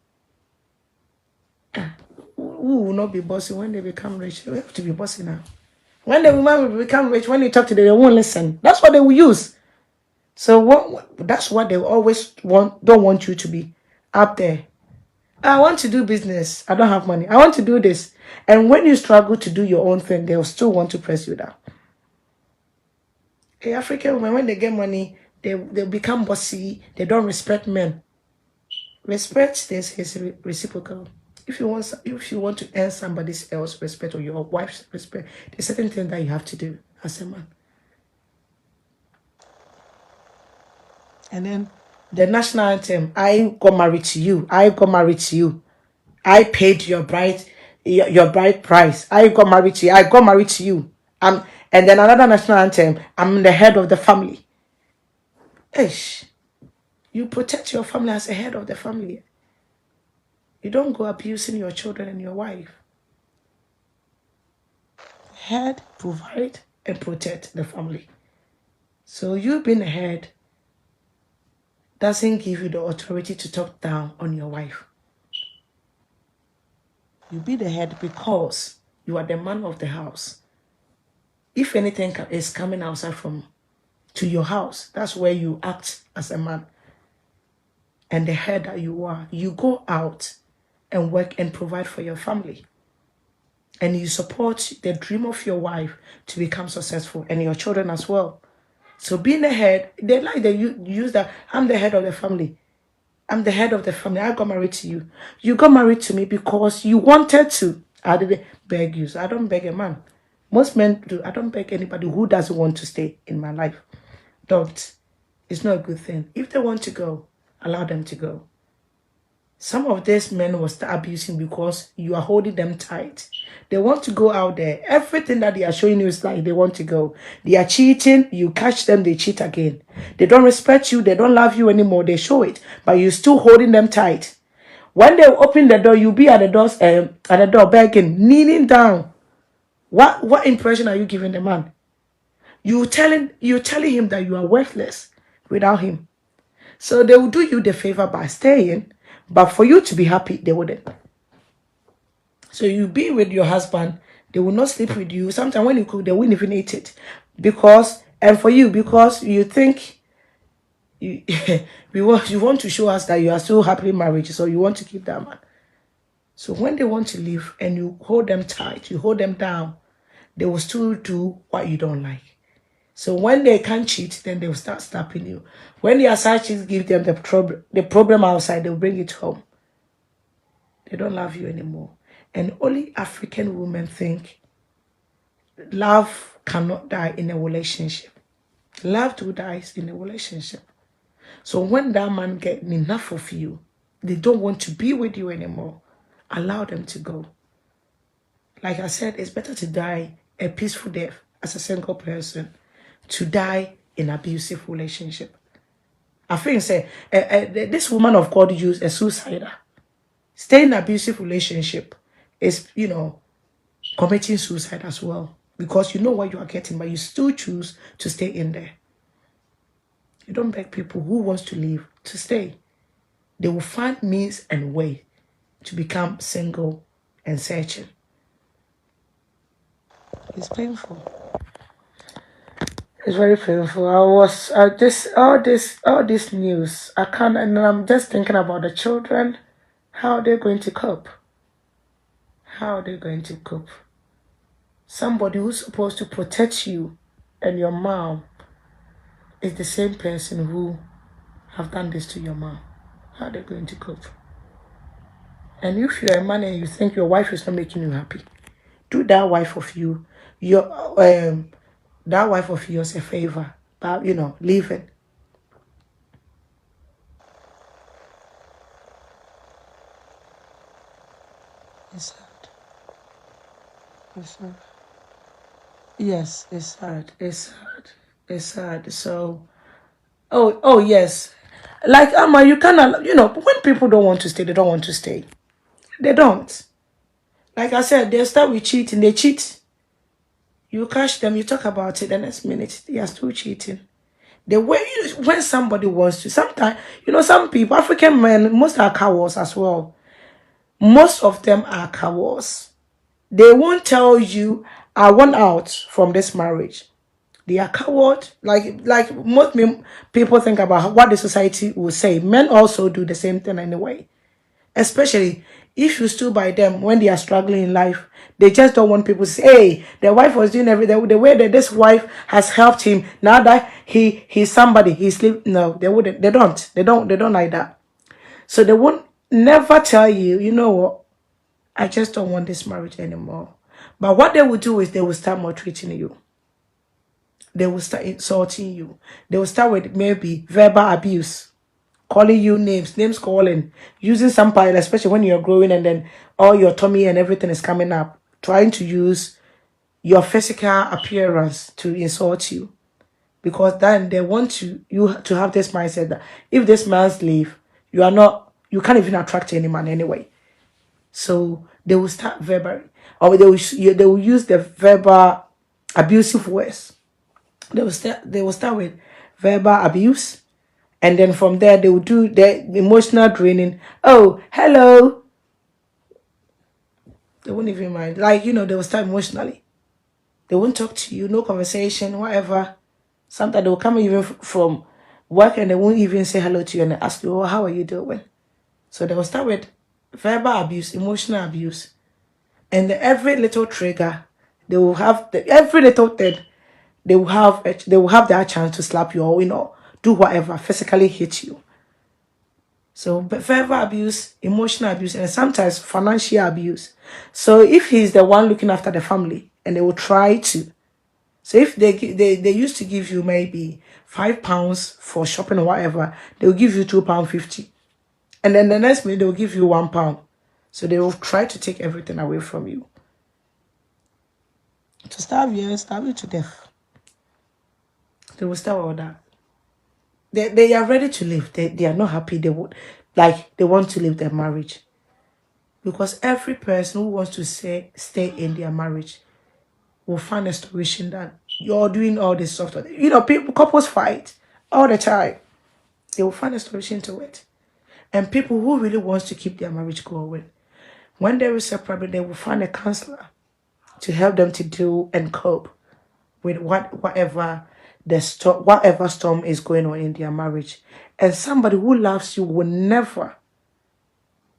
Who will not be bossy when they become rich? They have to be bossy now. When the woman will become rich, when you talk to them, they won't listen. That's what they will use. So that's what they always don't want you to be up there. I want to do business. I don't have money. I want to do this. And when you struggle to do your own thing, they'll still want to press you down. A African women, when they get money, they become bossy. They don't respect men. Respect this is reciprocal. If you want to earn somebody else's respect or your wife's respect, there's certain things that you have to do as a man. And then the national anthem, I got married to you. I got married to you. I paid your bride price. I got married to you. I got married to you. And then another national anthem, I'm the head of the family. Ish. You protect your family as a head of the family. You don't go abusing your children and your wife. Head, provide, and protect the family. So you being a head doesn't give you the authority to talk down on your wife. You be the head because you are the man of the house. If anything is coming outside to your house, that's where you act as a man. And the head that you are, you go out and work and provide for your family. And you support the dream of your wife to become successful and your children as well. So being the head, they use that, I'm the head of the family. I'm the head of the family. I got married to you. You got married to me because you wanted to. I didn't beg you. So I don't beg a man. Most men do. I don't beg anybody who doesn't want to stay in my life. Don't. It's not a good thing. If they want to go, allow them to go. Some of these men will start abusing because you are holding them tight. They want to go out there. Everything that they are showing you is like they want to go. They are cheating. You catch them, they cheat again. They don't respect you. They don't love you anymore. They show it. But you're still holding them tight. When they open the door, you'll be at the door begging, kneeling down. What impression are you giving the man? You're telling him that you are worthless without him. So they will do you the favor by staying. But for you to be happy, they wouldn't. So you be with your husband, They will not sleep with you. Sometimes when you cook, they won't even eat it. Because, and for you, because you think you, you want to show us that you are so happily married, so you want to keep that man. So when they want to leave and you hold them tight, you hold them down, they will still do what you don't like. So when they can't cheat, then they will start stopping you. When the Osinachi give them the problem outside, they will bring it home. They don't love you anymore. And only African women think love cannot die in a relationship. Love too dies in a relationship. So when that man gets enough of you, they don't want to be with you anymore. Allow them to go. Like I said, it's better to die a peaceful death as a single person to die in abusive relationship. I think say this woman of God used a suicider. Stay in abusive relationship is, committing suicide as well. Because you know what you are getting, but you still choose to stay in there. You don't beg people who wants to leave to stay. They will find means and way to become single and searching. It's painful. It's very painful. All this news. I can't, and I'm just thinking about the children. How are they going to cope? How are they going to cope? Somebody who's supposed to protect you and your mom is the same person who have done this to your mom. How are they going to cope? And if you're a man and you think your wife is not making you happy, do that wife of you, that wife of yours a favor, but leave it. It's sad. It's sad. Yes, it's sad. It's sad. It's sad. So, oh yes, like you cannot. When people don't want to stay, they don't want to stay. They don't. Like I said, they start with cheating. They cheat. You catch them. You talk about it. The next minute, they are still cheating. The way when somebody wants to, sometimes some people, African men, most are cowards as well. Most of them are cowards. They won't tell you, I want out from this marriage. They are coward. Like most people think about what the society will say. Men also do the same thing anyway. Especially if you stood by them when they are struggling in life. They just don't want people to say, hey, their wife was doing everything. The way that this wife has helped him, now that he's somebody, he's sleep. No, they wouldn't. They don't. They don't like that. So they won't never tell you, you know what, I just don't want this marriage anymore. But what they will do is they will start maltreating you. They will start insulting you. They will start with maybe verbal abuse, calling you names calling, using some pile, especially when you're growing and then all your tummy and everything is coming up, trying to use your physical appearance to insult you. Because then they want you to have this mindset that if this man's leave, you can't even attract any man anyway. So they will start verbal, or they will use the verbal abusive words. They will start with verbal abuse, and then from there they will do the emotional draining. Oh, hello. They won't even mind. Like, they will start emotionally. They won't talk to you, no conversation, whatever. Sometimes they will come even from work and they won't even say hello to you and ask you, oh, how are you doing? So they will start with verbal abuse, emotional abuse. And every little trigger, they will have every little thing, they will have that chance to slap you or do whatever, physically hit you. So verbal abuse, emotional abuse, and sometimes financial abuse. So if he's the one looking after the family, and they will try to. So if they used to give you maybe £5 for shopping or whatever, they will give you £2.50, and then the next minute they will give you £1. So they will try to take everything away from you. To starve you to death. They will start all that. They are ready to leave. They are not happy. They want to leave their marriage. Because every person who wants to stay in their marriage will find a solution that you're doing all this stuff. Couples fight all the time. They will find a solution to it. And people who really wants to keep their marriage going, when there is a problem, they will find a counselor to help them to deal and cope with whatever storm is going on in their marriage. And somebody who loves you will never,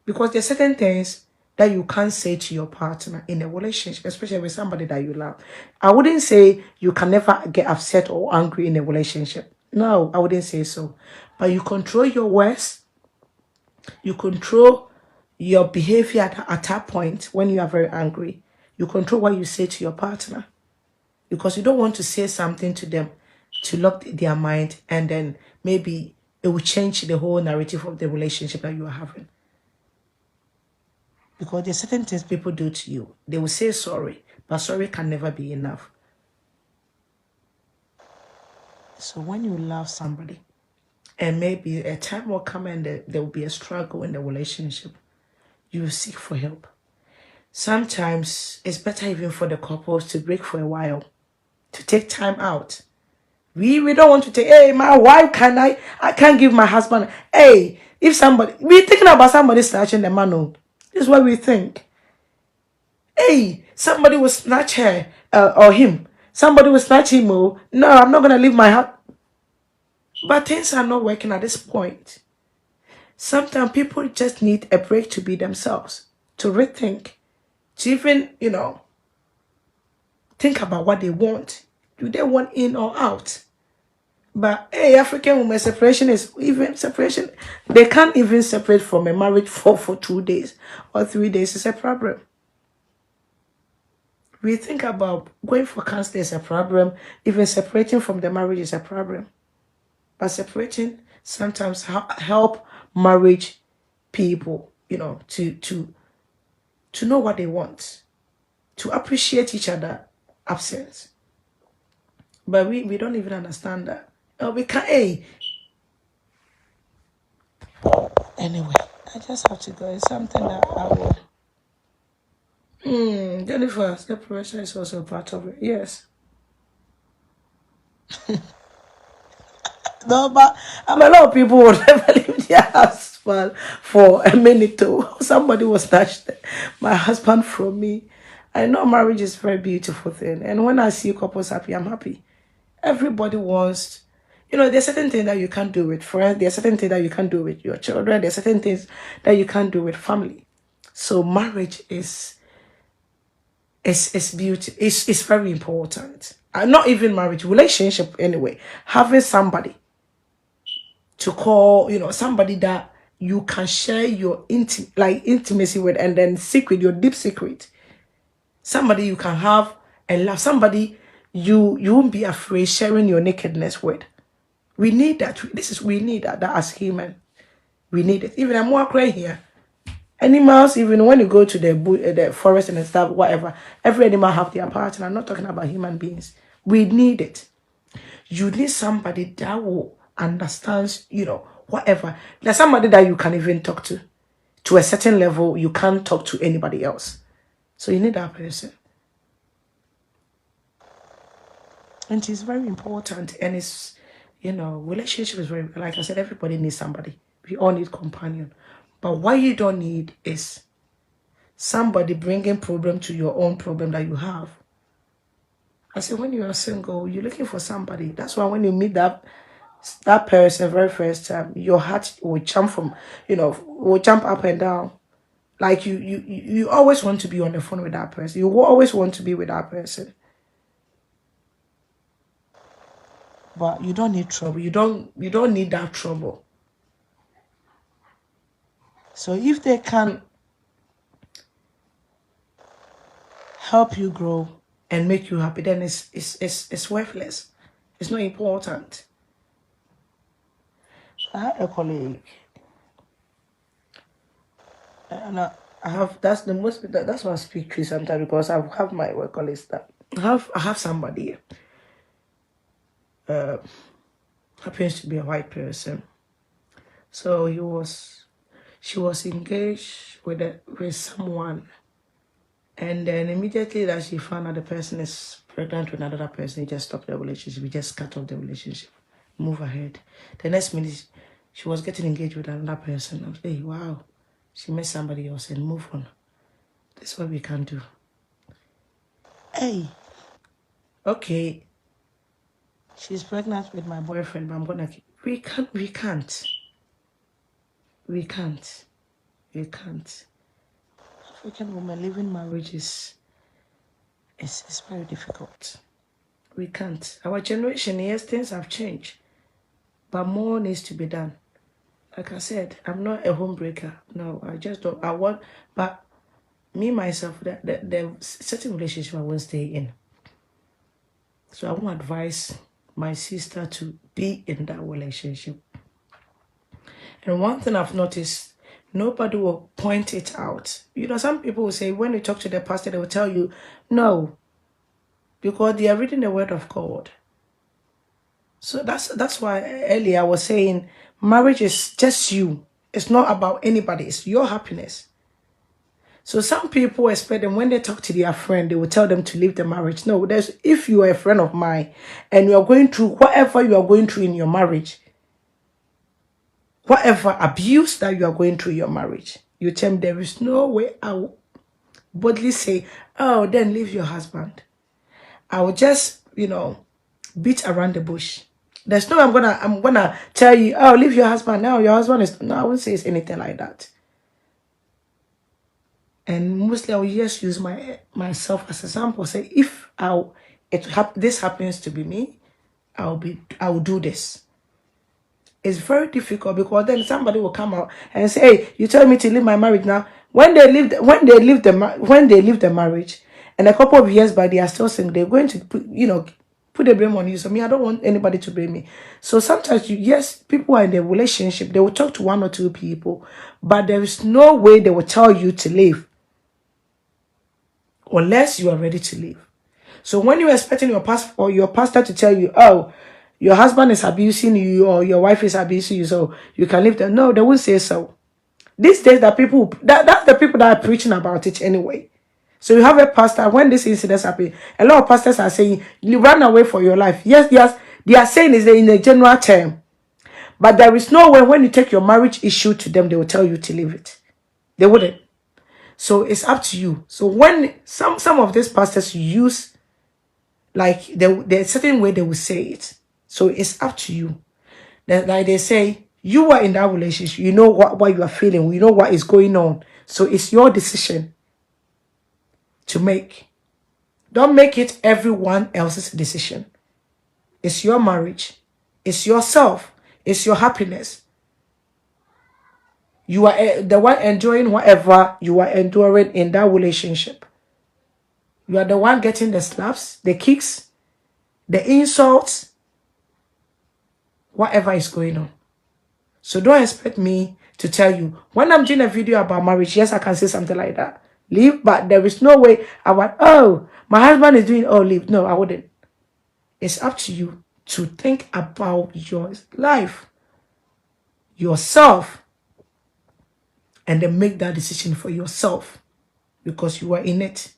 because there's certain things that you can't say to your partner in a relationship, especially with somebody that you love. I wouldn't say you can never get upset or angry in a relationship. No, I wouldn't say so. But you control your words, you control your behavior at that point when you are very angry. You control what you say to your partner, because you don't want to say something to them to lock their mind, and then maybe it will change the whole narrative of the relationship that you are having. Because there's certain things people do to you. They will say sorry, but sorry can never be enough. So when you love somebody, and maybe a time will come and there will be a struggle in the relationship, you will seek for help. Sometimes it's better even for the couples to break for a while, to take time out. We don't want to take, hey, my wife, I can't give my husband, hey, if somebody, we're thinking about somebody snatching the man. Oh, this is what we think. Hey, somebody will snatch her or him. Somebody will snatch him. Oh, no, I'm not going to leave my house. But things are not working at this point. Sometimes people just need a break to be themselves, to rethink, to even, think about what they want. Do they want in or out? But hey, African women, separation is even separation. They can't even separate from a marriage for 2 days or 3 days. It's a problem. We think about going for cancer is a problem. Even separating from the marriage is a problem. But separating sometimes help marriage people, to know what they want, to appreciate each other absence. But we don't even understand that. We can't. Hey. Anyway, I just have to go. It's something that I will. Jennifer, separation is also part of it. Yes. No, but a lot of people would never leave their husband for a minute too. Somebody will snatch my husband from me. I know marriage is a very beautiful thing. And when I see couples happy, I'm happy. Everybody wants, there's certain things that you can't do with friends. There's certain things that you can't do with your children. There's certain things that you can't do with family. So marriage is beauty. It's very important. Not even marriage, relationship anyway. Having somebody to call, somebody that you can share your intimacy with, and then secret, your deep secret. Somebody you can have and love. Somebody you won't be afraid sharing your nakedness with. We need that. We need that as human. We need it. Even I'm walking here. Animals, even when you go to the forest and stuff, whatever, every animal have their partner. I'm not talking about human beings. We need it. You need somebody that will understand, whatever. There's somebody that you can even talk to a certain level. You can't talk to anybody else. So you need that person. And it's very important. And it's, relationship is very, like I said, everybody needs somebody. We all need companion. But what you don't need is somebody bringing problem to your own problem that you have. I say when you are single, you're looking for somebody. That's why when you meet that person very first time, your heart will jump will jump up and down. Like you always want to be on the phone with that person. You will always want to be with that person. But you don't need trouble. You don't need that trouble. So if they can help you grow and make you happy, then it's worthless. It's not important. I had a colleague, and I have that's why I speak to sometimes, because I have my work colleagues that I have somebody happens to be a white person. So she was engaged with someone, and then immediately that she found out the person is pregnant with another person, he just stopped the relationship. He just cut off the relationship, move ahead. The next minute, she was getting engaged with another person. I was like, hey, wow, she met somebody else and move on. That's what we can do. Hey, okay, she's pregnant with my boyfriend, but I'm gonna keep. We can't. We can't. African women living marriage is very difficult. We can't. Our generation, yes, things have changed, but more needs to be done. Like I said, I'm not a home breaker. No, I just don't. I want, but me myself, the certain relationship I won't stay in. So I won't advise my sister to be in that relationship. And one thing I've noticed, nobody will point it out. You know, some people will say when you talk to the pastor, they will tell you, no, because they are reading the word of God. So that's why earlier I was saying marriage is just you. It's not about anybody. It's your happiness. So some people expect them when they talk to their friend, they will tell them to leave the marriage. No, if you are a friend of mine and you are going through whatever you are going through in your marriage, whatever abuse that you are going through in your marriage, you tell me there is no way I will boldly say, oh, then leave your husband. I will just, beat around the bush. There's no I'm gonna tell you, oh, leave your husband now. Your husband is no, I won't say it's anything like that. And mostly I will just use myself as an example. Say if this happens to be me, I will do this. It's very difficult because then somebody will come out and say, hey, you tell me to leave my marriage now. When they leave the marriage, and a couple of years by they are still single, they're going to put the blame on you. So me, I don't want anybody to blame me. So sometimes yes, people are in a relationship, they will talk to one or two people, but there is no way they will tell you to leave unless you are ready to leave. So when you're expecting your pastor to tell you, oh, your husband is abusing you or your wife is abusing you, so you can leave them. No, they won't say so. These days, that's the people that are preaching about it anyway. So you have a pastor, when this incident happen, a lot of pastors are saying, you run away for your life. Yes, they are saying is in a general term. But there is no way when you take your marriage issue to them, they will tell you to leave it. They wouldn't. So it's up to you. So when some of these pastors use, like, there's a certain way they will say it. So it's up to you. Like they say, you are in that relationship. You know what you are feeling. You know what is going on. So it's your decision to make. Don't make it everyone else's decision. It's your marriage. It's yourself. It's your happiness. You are the one enjoying whatever you are enduring in that relationship. You are the one getting the slaps, the kicks, the insults, whatever is going on. So don't expect me to tell you. When I'm doing a video about marriage, yes, I can say something like that. Leave, but there is no way I want, oh, my husband is doing, oh, leave. No, I wouldn't. It's up to you to think about your life, yourself, and then make that decision for yourself because you are in it.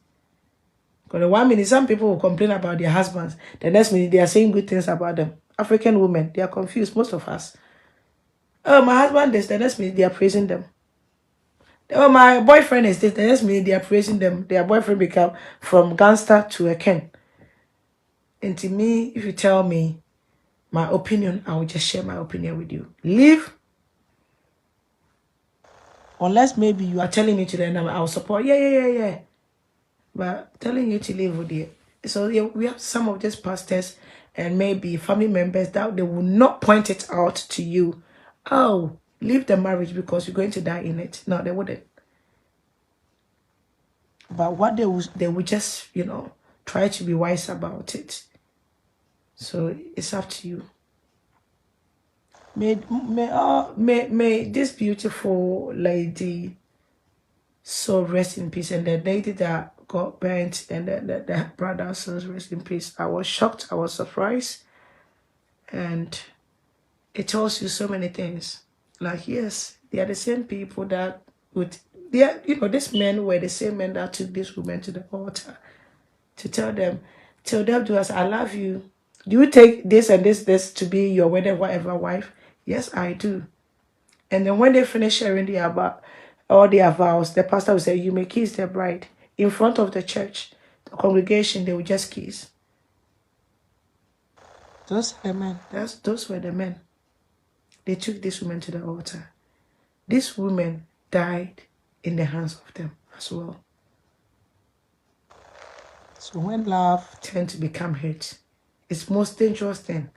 Because the 1 minute, some people will complain about their husbands. The next minute, they are saying good things about them. African women, they are confused, most of us. Oh, my husband is, the next minute, they are praising them. Oh, my boyfriend is this, the next minute, they are praising them. Their boyfriend become from gangster to a ken. And to me, if you tell me my opinion, I will just share my opinion with you. Leave. Unless maybe you are telling me to then I will support. Yeah. But telling you to leave with you. So yeah, we have some of these pastors and maybe family members that they will not point it out to you. Oh, leave the marriage because you're going to die in it. No, they wouldn't. But what they would just, try to be wise about it. So it's up to you. May this beautiful lady so rest in peace, and the lady that got burnt and the brother so rest in peace. I was shocked, I was surprised, and it tells you so many things. Like, yes, they are the same people that these men were the same men that took this woman to the altar to tell them to us, I love you. Do you take this and this to be your wedding whatever wife? Yes, I do. And then when they finish sharing all their vows, the pastor will say, you may kiss the bride in front of the church. the congregation, they would just kiss. Those are the men. Those were the men. They took this woman to the altar. These women died in the hands of them as well. So when love tends to become hate, it's most dangerous thing.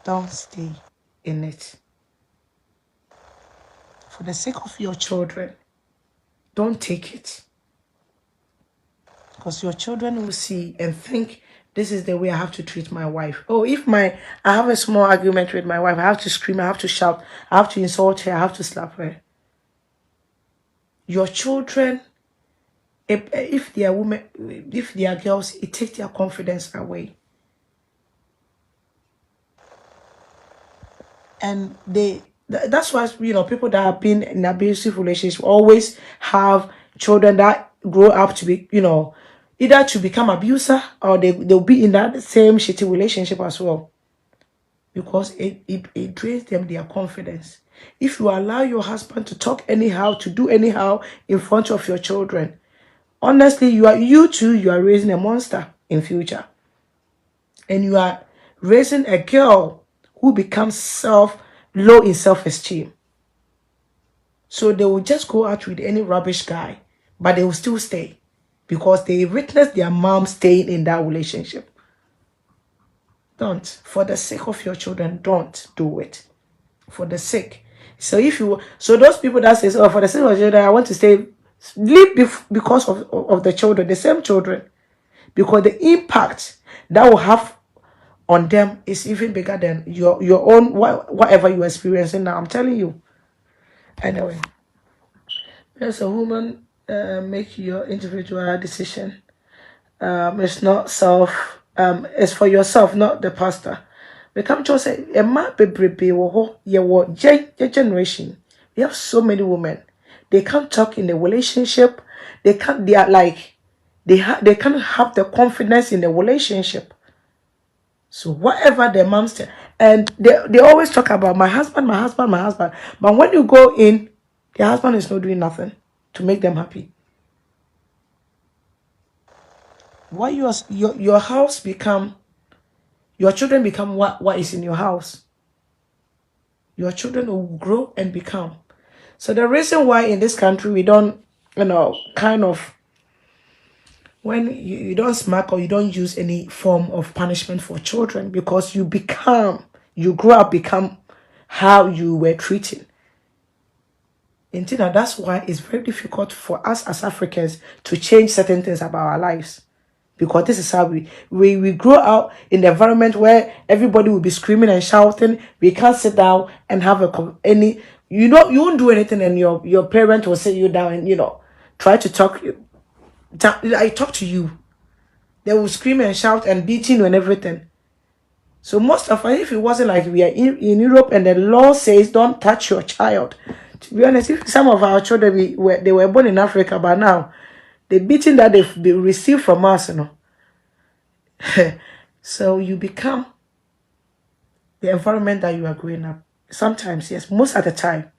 Don't stay in it. For the sake of your children, don't take it. Because your children will see and think, this is the way I have to treat my wife. Oh, if I have a small argument with my wife, I have to scream, I have to shout, I have to insult her, I have to slap her. Your children, if they are women, if they are girls, it takes their confidence away. And that's why, people that have been in abusive relationships always have children that grow up to be, either to become abuser or they'll be in that same shitty relationship as well. Because it drains them their confidence. If you allow your husband to talk anyhow, to do anyhow in front of your children, honestly, you are raising a monster in future. And you are raising a girl who becomes low in self-esteem. So they will just go out with any rubbish guy, but they will still stay because they witnessed their mom staying in that relationship. Don't. For the sake of your children, don't do it. For the sake. So those people that say, oh, for the sake of your children, I want to stay, leave because of the children, the same children. Because the impact that will have on them is even bigger than your own, whatever you're experiencing now. I'm telling you. Anyway, as a woman, make your individual decision. It's not it's for yourself, not the pastor. We come to say, a man your generation. We have so many women. They can't talk in the relationship. They can't. They are like they can't have the confidence in the relationship. So whatever the moms say, and they always talk about my husband, my husband, my husband. But when you go in, the husband is not doing nothing to make them happy. Why your house become, your children become what is in your house. Your children will grow and become. So the reason why in this country we don't, kind of, when you don't smack or you don't use any form of punishment for children, because you grow up, become how you were treated. And that's why it's very difficult for us as Africans to change certain things about our lives. Because this is how we grow out in the environment where everybody will be screaming and shouting. We can't sit down and have you won't do anything, and your parent will sit you down and try to talk. I talk to you. They will scream and shout and beating you and everything. So most of us, if it wasn't like we are in Europe and the law says don't touch your child. To be honest, if some of our children they were born in Africa, but now the beating that they receive from us, so you become the environment that you are growing up. Sometimes, yes, most of the time,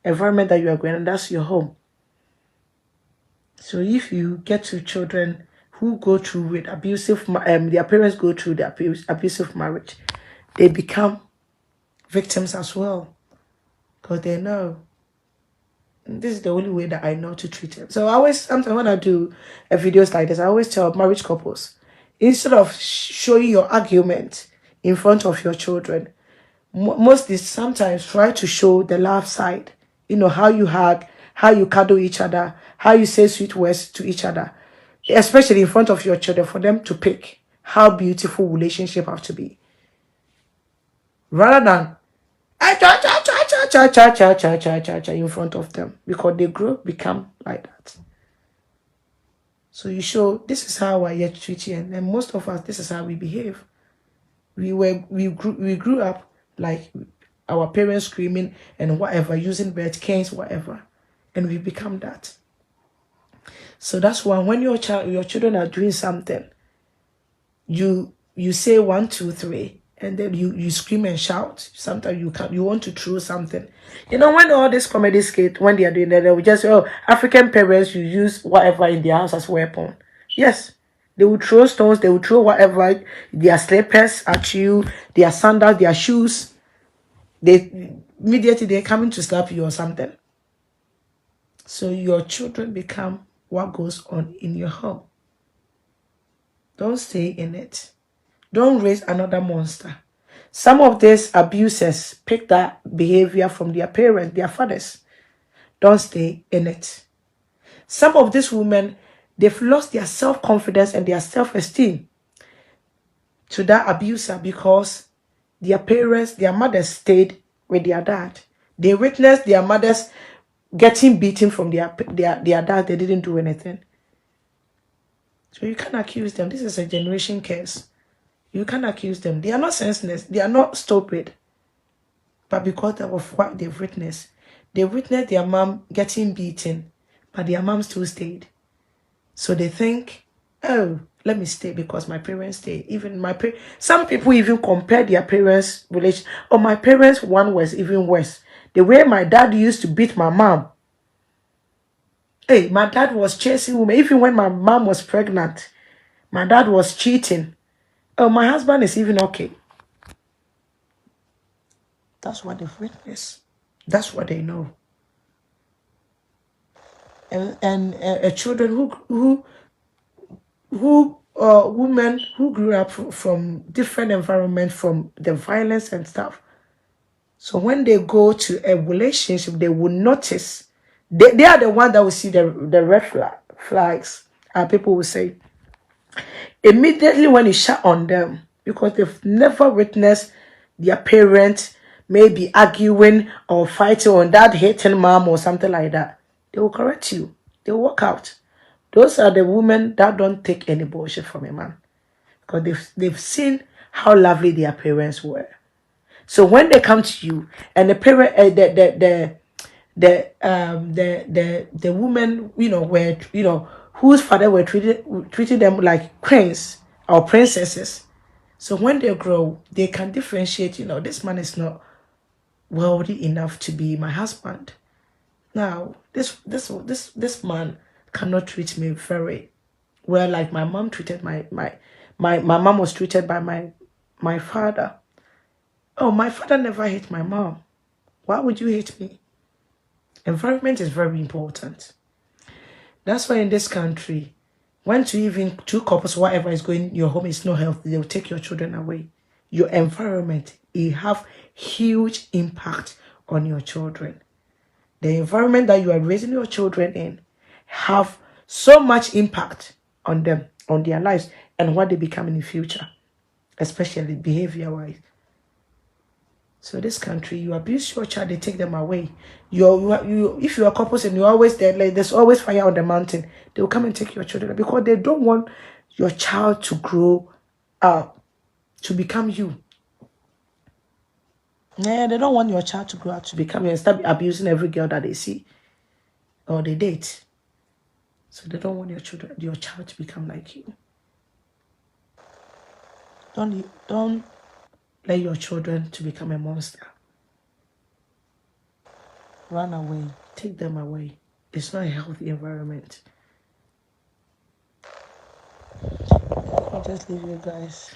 environment that you are growing up, that's your home. So if you get to children who go through with abusive, their parents go through the abusive marriage, they become victims as well, because they know this is the only way that I know to treat them. So sometimes when I do videos like this, I always tell marriage couples, instead of showing your argument in front of your children, mostly sometimes try to show the love side. How you hug, how you cuddle each other, how you say sweet words to each other, especially in front of your children, for them to pick how beautiful relationship have to be. Rather than in front of them, because they become like that. So you show, this is how I yet treat you, and most of us, this is how we behave. We grew up like our parents screaming and whatever, using bed canes, whatever, and we become that. So that's why when your children are doing something, you say 1, 2, 3, and then you scream and shout. Sometimes you want to throw something. You know, when all these comedy skits, when they are doing that, they will just say, oh, African parents, you use whatever in their house as weapon. Yes. They will throw stones, they will throw whatever, their slippers at you, their sandals, their shoes. They immediately they're coming to slap you or something. So your children become what goes on in your home. Don't stay in it. Don't raise another monster. Some of these abusers pick that behavior from their parents, their fathers. Don't stay in it. Some of these women, they've lost their self-confidence and their self-esteem to that abuser because their parents, their mothers stayed with their dad. They witnessed their mothers getting beaten from their dad. They didn't do anything. So you can't accuse them. This is a generation curse. You can't accuse them. They are not senseless. They are not stupid. But because of what they've witnessed, they witnessed their mom getting beaten, but their mom still stayed. So they think, oh, let me stay because my parents stay. Even some people even compare their parents' relation. Oh, my parents' one was even worse. The way my dad used to beat my mom. Hey, my dad was chasing women. Even when my mom was pregnant, my dad was cheating. Oh, my husband is even okay. That's what they've witnessed. That's what they know. And children women who grew up from different environments, from the violence and stuff. So when they go to a relationship, they will notice. They are the one that will see the red flags. And people will say, immediately when you shut on them, because they've never witnessed their parents maybe arguing or fighting on that hating mom or something like that, they will correct you. They will walk out. Those are the women that don't take any bullshit from a man, because they've seen how lovely their parents were. So when they come to you and the parent, the women, were, whose father were treating them like queens or princesses. So when they grow, they can differentiate, this man is not wealthy enough to be my husband. Now, this man cannot treat me very well like my mom treated my mom was treated by my father. Oh, my father never hit my mom. Why would you hate me? Environment is very important. That's why in this country, when two couples, whatever is going, your home is not healthy, they will take your children away. Your environment, it have huge impact on your children. The environment that you are raising your children in have so much impact on them, on their lives, and what they become in the future, especially behavior-wise. So this country, you abuse your child, they take them away. If you are couples and you're always there, like there's always fire on the mountain, they will come and take your children because they don't want your child to grow up to become you. Yeah, they don't want your child to grow up to become you and start abusing every girl that they see or they date. So they don't want your child to become like you. Don't let your children to become a monster. Run away. Take them away. It's not a healthy environment. I'll just leave you guys.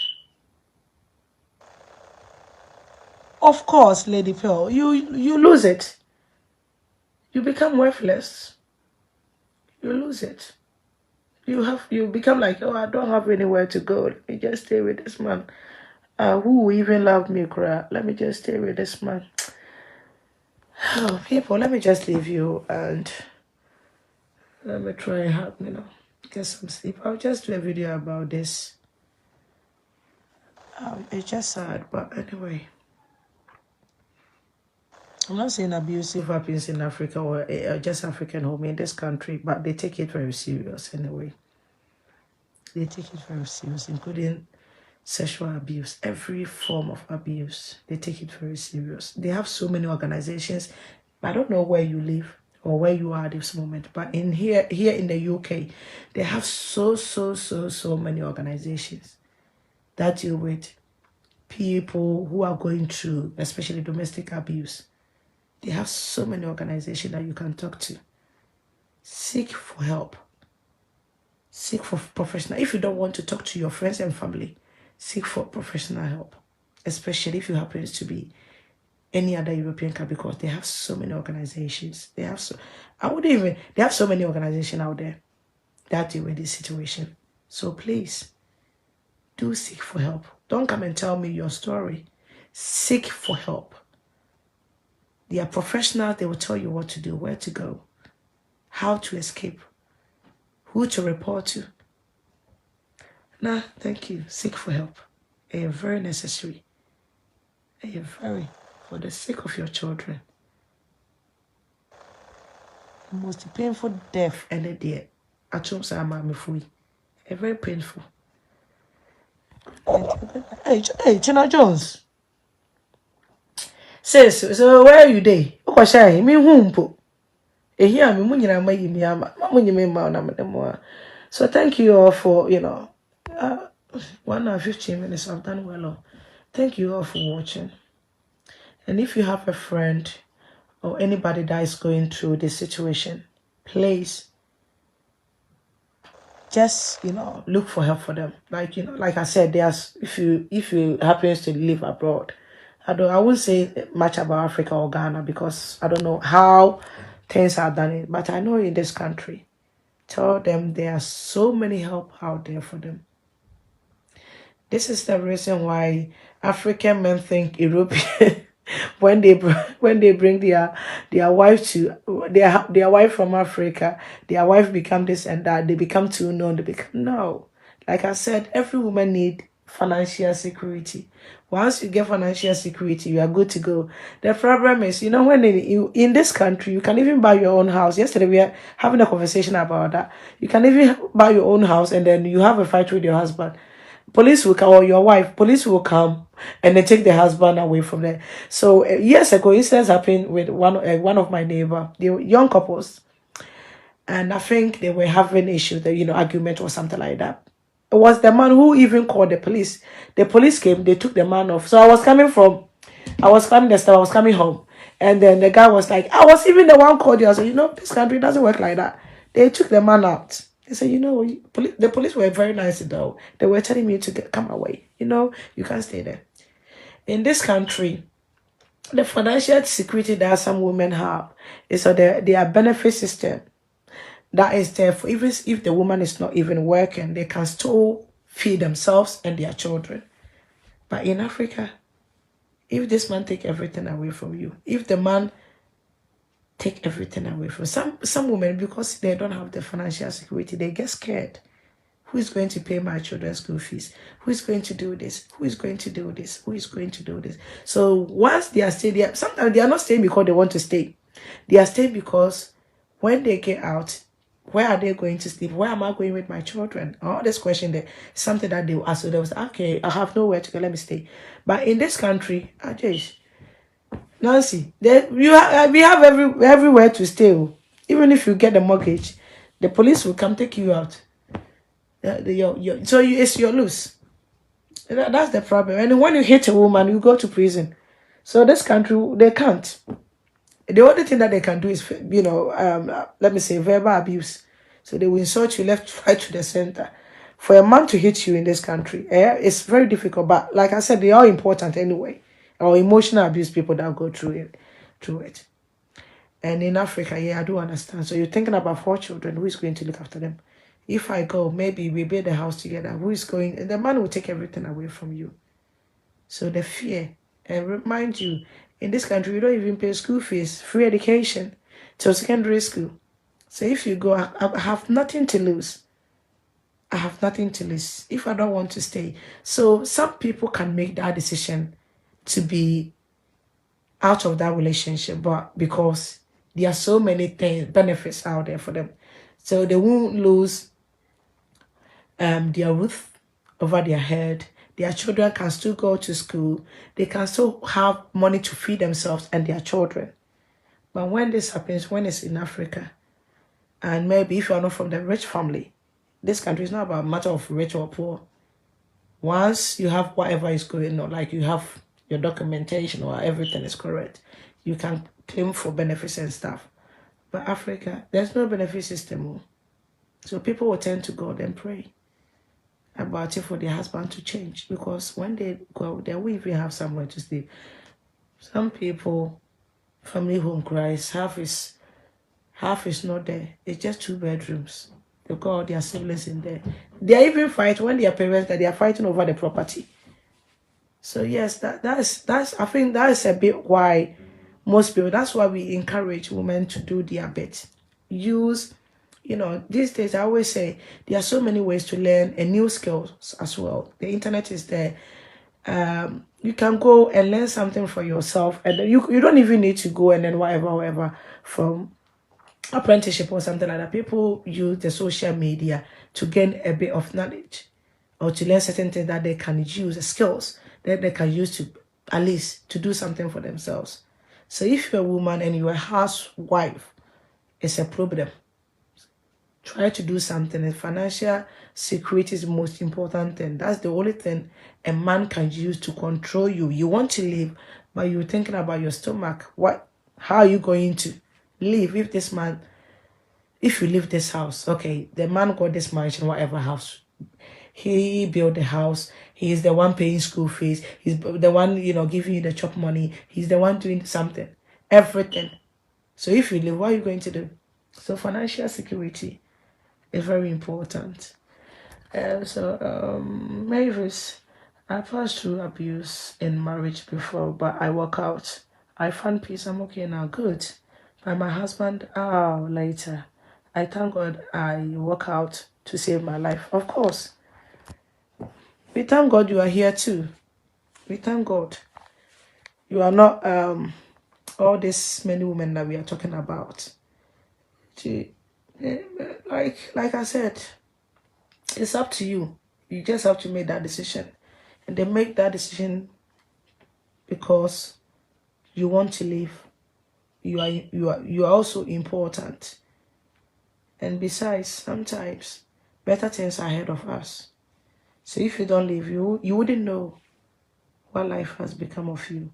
Of course, Lady Pearl, you lose it. You become worthless. You lose it. You become like, oh, I don't have anywhere to go. Let me just stay with this man. Who even loved me, cry? Let me just stay with this man. Oh, people, let me just leave you and let me try and help, get some sleep. I'll just do a video about this. It's just sad, but anyway. I'm not saying abusive happens in Africa or just African home in this country, but they take it very serious anyway. They take it very serious, including sexual abuse, every form of abuse. They take it very serious. They have so many organizations. I don't know where you live or where you are at this moment, but here in the UK, they have so many organizations that deal with people who are going through, especially domestic abuse. They have so many organizations that you can talk to. Seek for help. Seek for professional. If you don't want to talk to your friends and family, seek for professional help, especially if you happen to be any other European country, because they have so many organizations. They have so many organizations out there that deal with this situation. So please, do seek for help. Don't come and tell me your story. Seek for help. They are professionals. They will tell you what to do, where to go, how to escape, who to report to. Nah, thank you. Seek for help. They are very necessary. They are very, for the sake of your children. The most painful death any day. At home, very painful. Hey, China Jones. Says, so where are you day? Oh, shy, me whom. Here, me munyina mayi me ama. Munyi me ma na me mo. So thank you all for, 1 hour 15 minutes. I've done well. Thank you all for watching. And if you have a friend or anybody that is going through this situation, please just look for help for them. Like I said, if you happens to live abroad, I won't say much about Africa or Ghana because I don't know how things are done, but I know in this country, tell them there are so many help out there for them. This is the reason why African men think European when they bring their wife to their wife from Africa, their wife become this and that, they become too known, no. Like I said, every woman need financial security. Once you get financial security, you are good to go. The problem is, when in this country, you can even buy your own house. Yesterday, we are having a conversation about that. You can even buy your own house and then you have a fight with your husband. Police will come, or your wife, police will come and then take the husband away from there. So years ago, incidents happened with one of my neighbor, they were young couples. And I think they were having issues, argument or something like that. It was the man who even called the police. The police came, they took the man off. So I was coming the step, I was coming home. And then the guy was like, I was even the one called you. I said, this country doesn't work like that. They took the man out. They said, the police were very nice though. They were telling me to come away. You can't stay there. In this country, the financial security that some women have is their benefit system. That is there for even if the woman is not even working, they can still feed themselves and their children. But in Africa, if this man take everything away from you, if the man take everything away from some women, because they don't have the financial security, they get scared. Who is going to pay my children's school fees? Who is going to do this? Who is going to do this? Who is going to do this? So once they are staying there, sometimes they are not staying because they want to stay. They are staying because when they get out, where are they going to sleep? Where am I going with my children? All this question there, something that they will ask. So they was okay, I have nowhere to go, let me stay. But in this country, Nancy, we have everywhere to stay. Even if you get a mortgage, the police will come take you out. It's your loose. That's the problem. And when you hit a woman, you go to prison. So this country, they can't. The only thing that they can do is, let me say, verbal abuse. So they will insult you left, right to the center. For a man to hit you in this country, it's very difficult. But like I said, they are important anyway. Or emotional abuse people that go through it. And in Africa, I do understand. So you're thinking about 4 children. Who is going to look after them? If I go, maybe we build a house together. Who is going? And the man will take everything away from you. So the fear. And remind you, in this country, you don't even pay school fees, free education till secondary school. So if you go, I have nothing to lose. I have nothing to lose if I don't want to stay. So some people can make that decision to be out of that relationship, but because there are so many benefits out there for them. So they won't lose their roof over their head. Their children can still go to school. They can still have money to feed themselves and their children. But when this happens, when it's in Africa, and maybe if you're not from the rich family, this country is not about a matter of rich or poor. Once you have whatever is going on, like you have your documentation or everything is correct, you can claim for benefits and stuff. But Africa, there's no benefit system. So people will turn to God and pray about it for their husband to change, because when they go out, they will even have somewhere to stay. Some people, family home cries, half is not there. It's just 2 bedrooms. They got all their siblings in there. They are even fighting when their parents that they are fighting over the property. So yes, that's I think that is a bit why most people, that's why we encourage women to do their bit. Use, these days I always say there are so many ways to learn a new skills as well. The internet is there. You can go and learn something for yourself, and you don't even need to go and then whatever from apprenticeship or something like that. People use the social media to gain a bit of knowledge or to learn certain things that they can use, skills that they can use to at least to do something for themselves. So if you're a woman and you're a housewife, it's a problem. Try to do something. And financial security is the most important thing. That's the only thing a man can use to control you. You want to live, but you're thinking about your stomach. How are you going to live if you leave this house? Okay, the man got this mansion, whatever house. He built the house. He is the one paying school fees. He's the one, giving you the chop money. He's the one doing something, everything. So if you leave, what are you going to do? So financial security is very important. Mavis, I passed through abuse in marriage before, but I walk out. I found peace. I'm okay now. Good. But my husband, later. I thank God I walk out to save my life. Of course. We thank God you are here too. We thank God. You are not all these many women that we are talking about. Like I said, it's up to you. You just have to make that decision. And they make that decision because you want to live. You are also important. And besides, sometimes better things are ahead of us. So if you don't live, you wouldn't know what life has become of you.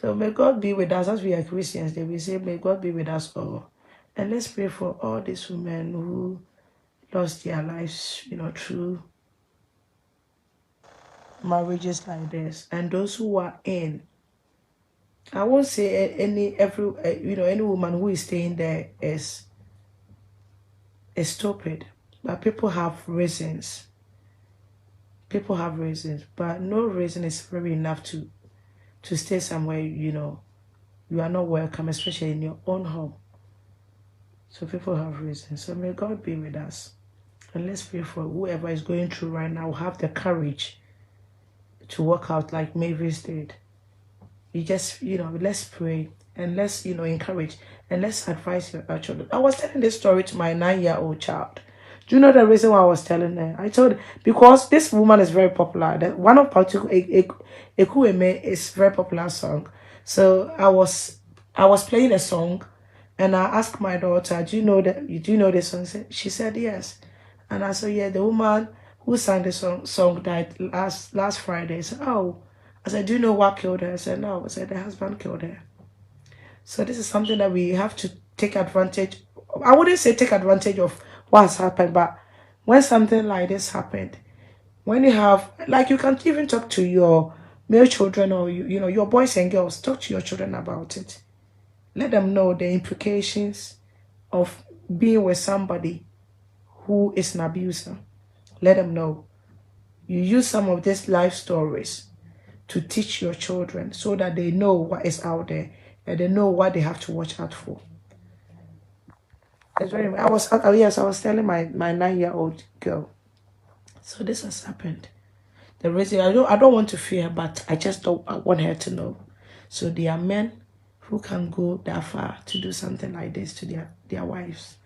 So may God be with us. As we are Christians, they will say, may God be with us all. And let's pray for all these women who lost their lives, through marriages like this, and those who are in. I won't say any woman who is staying there is stupid, but people have reasons. People have reasons, but no reason is very enough to stay somewhere, you are not welcome, especially in your own home. So people have reasons. So may God be with us. And let's pray for whoever is going through right now, have the courage to walk out like Mavis did. You just, let's pray and let's, encourage and let's advise our children. I was telling this story to my 9-year-old child. Do you know the reason why I was telling her? I told her, because this woman is very popular. That one of particular Ekueme is very popular song. So I was playing a song, and I asked my daughter, "Do you know this song?" She said yes, and I said, "Yeah, the woman who sang the song died last Friday." I said, "Oh," I said, "Do you know what killed her?" I said, "No." I said, "The husband killed her." So this is something that we have to take advantage. I wouldn't say take advantage of what has happened, but when something like this happened, when you have, like, you can even talk to your male children or your boys and girls, talk to your children about it. Let them know the implications of being with somebody who is an abuser. Let them know. You use some of these life stories to teach your children so that they know what is out there and they know what they have to watch out for. It's very. I was telling my 9-year-old girl. So this has happened. The reason I don't want to fear, but I want her to know. So there are men who can go that far to do something like this to their wives.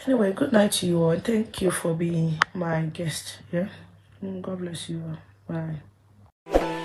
Anyway, good night to you all, and thank you for being my guest. Yeah, God bless you all. Bye.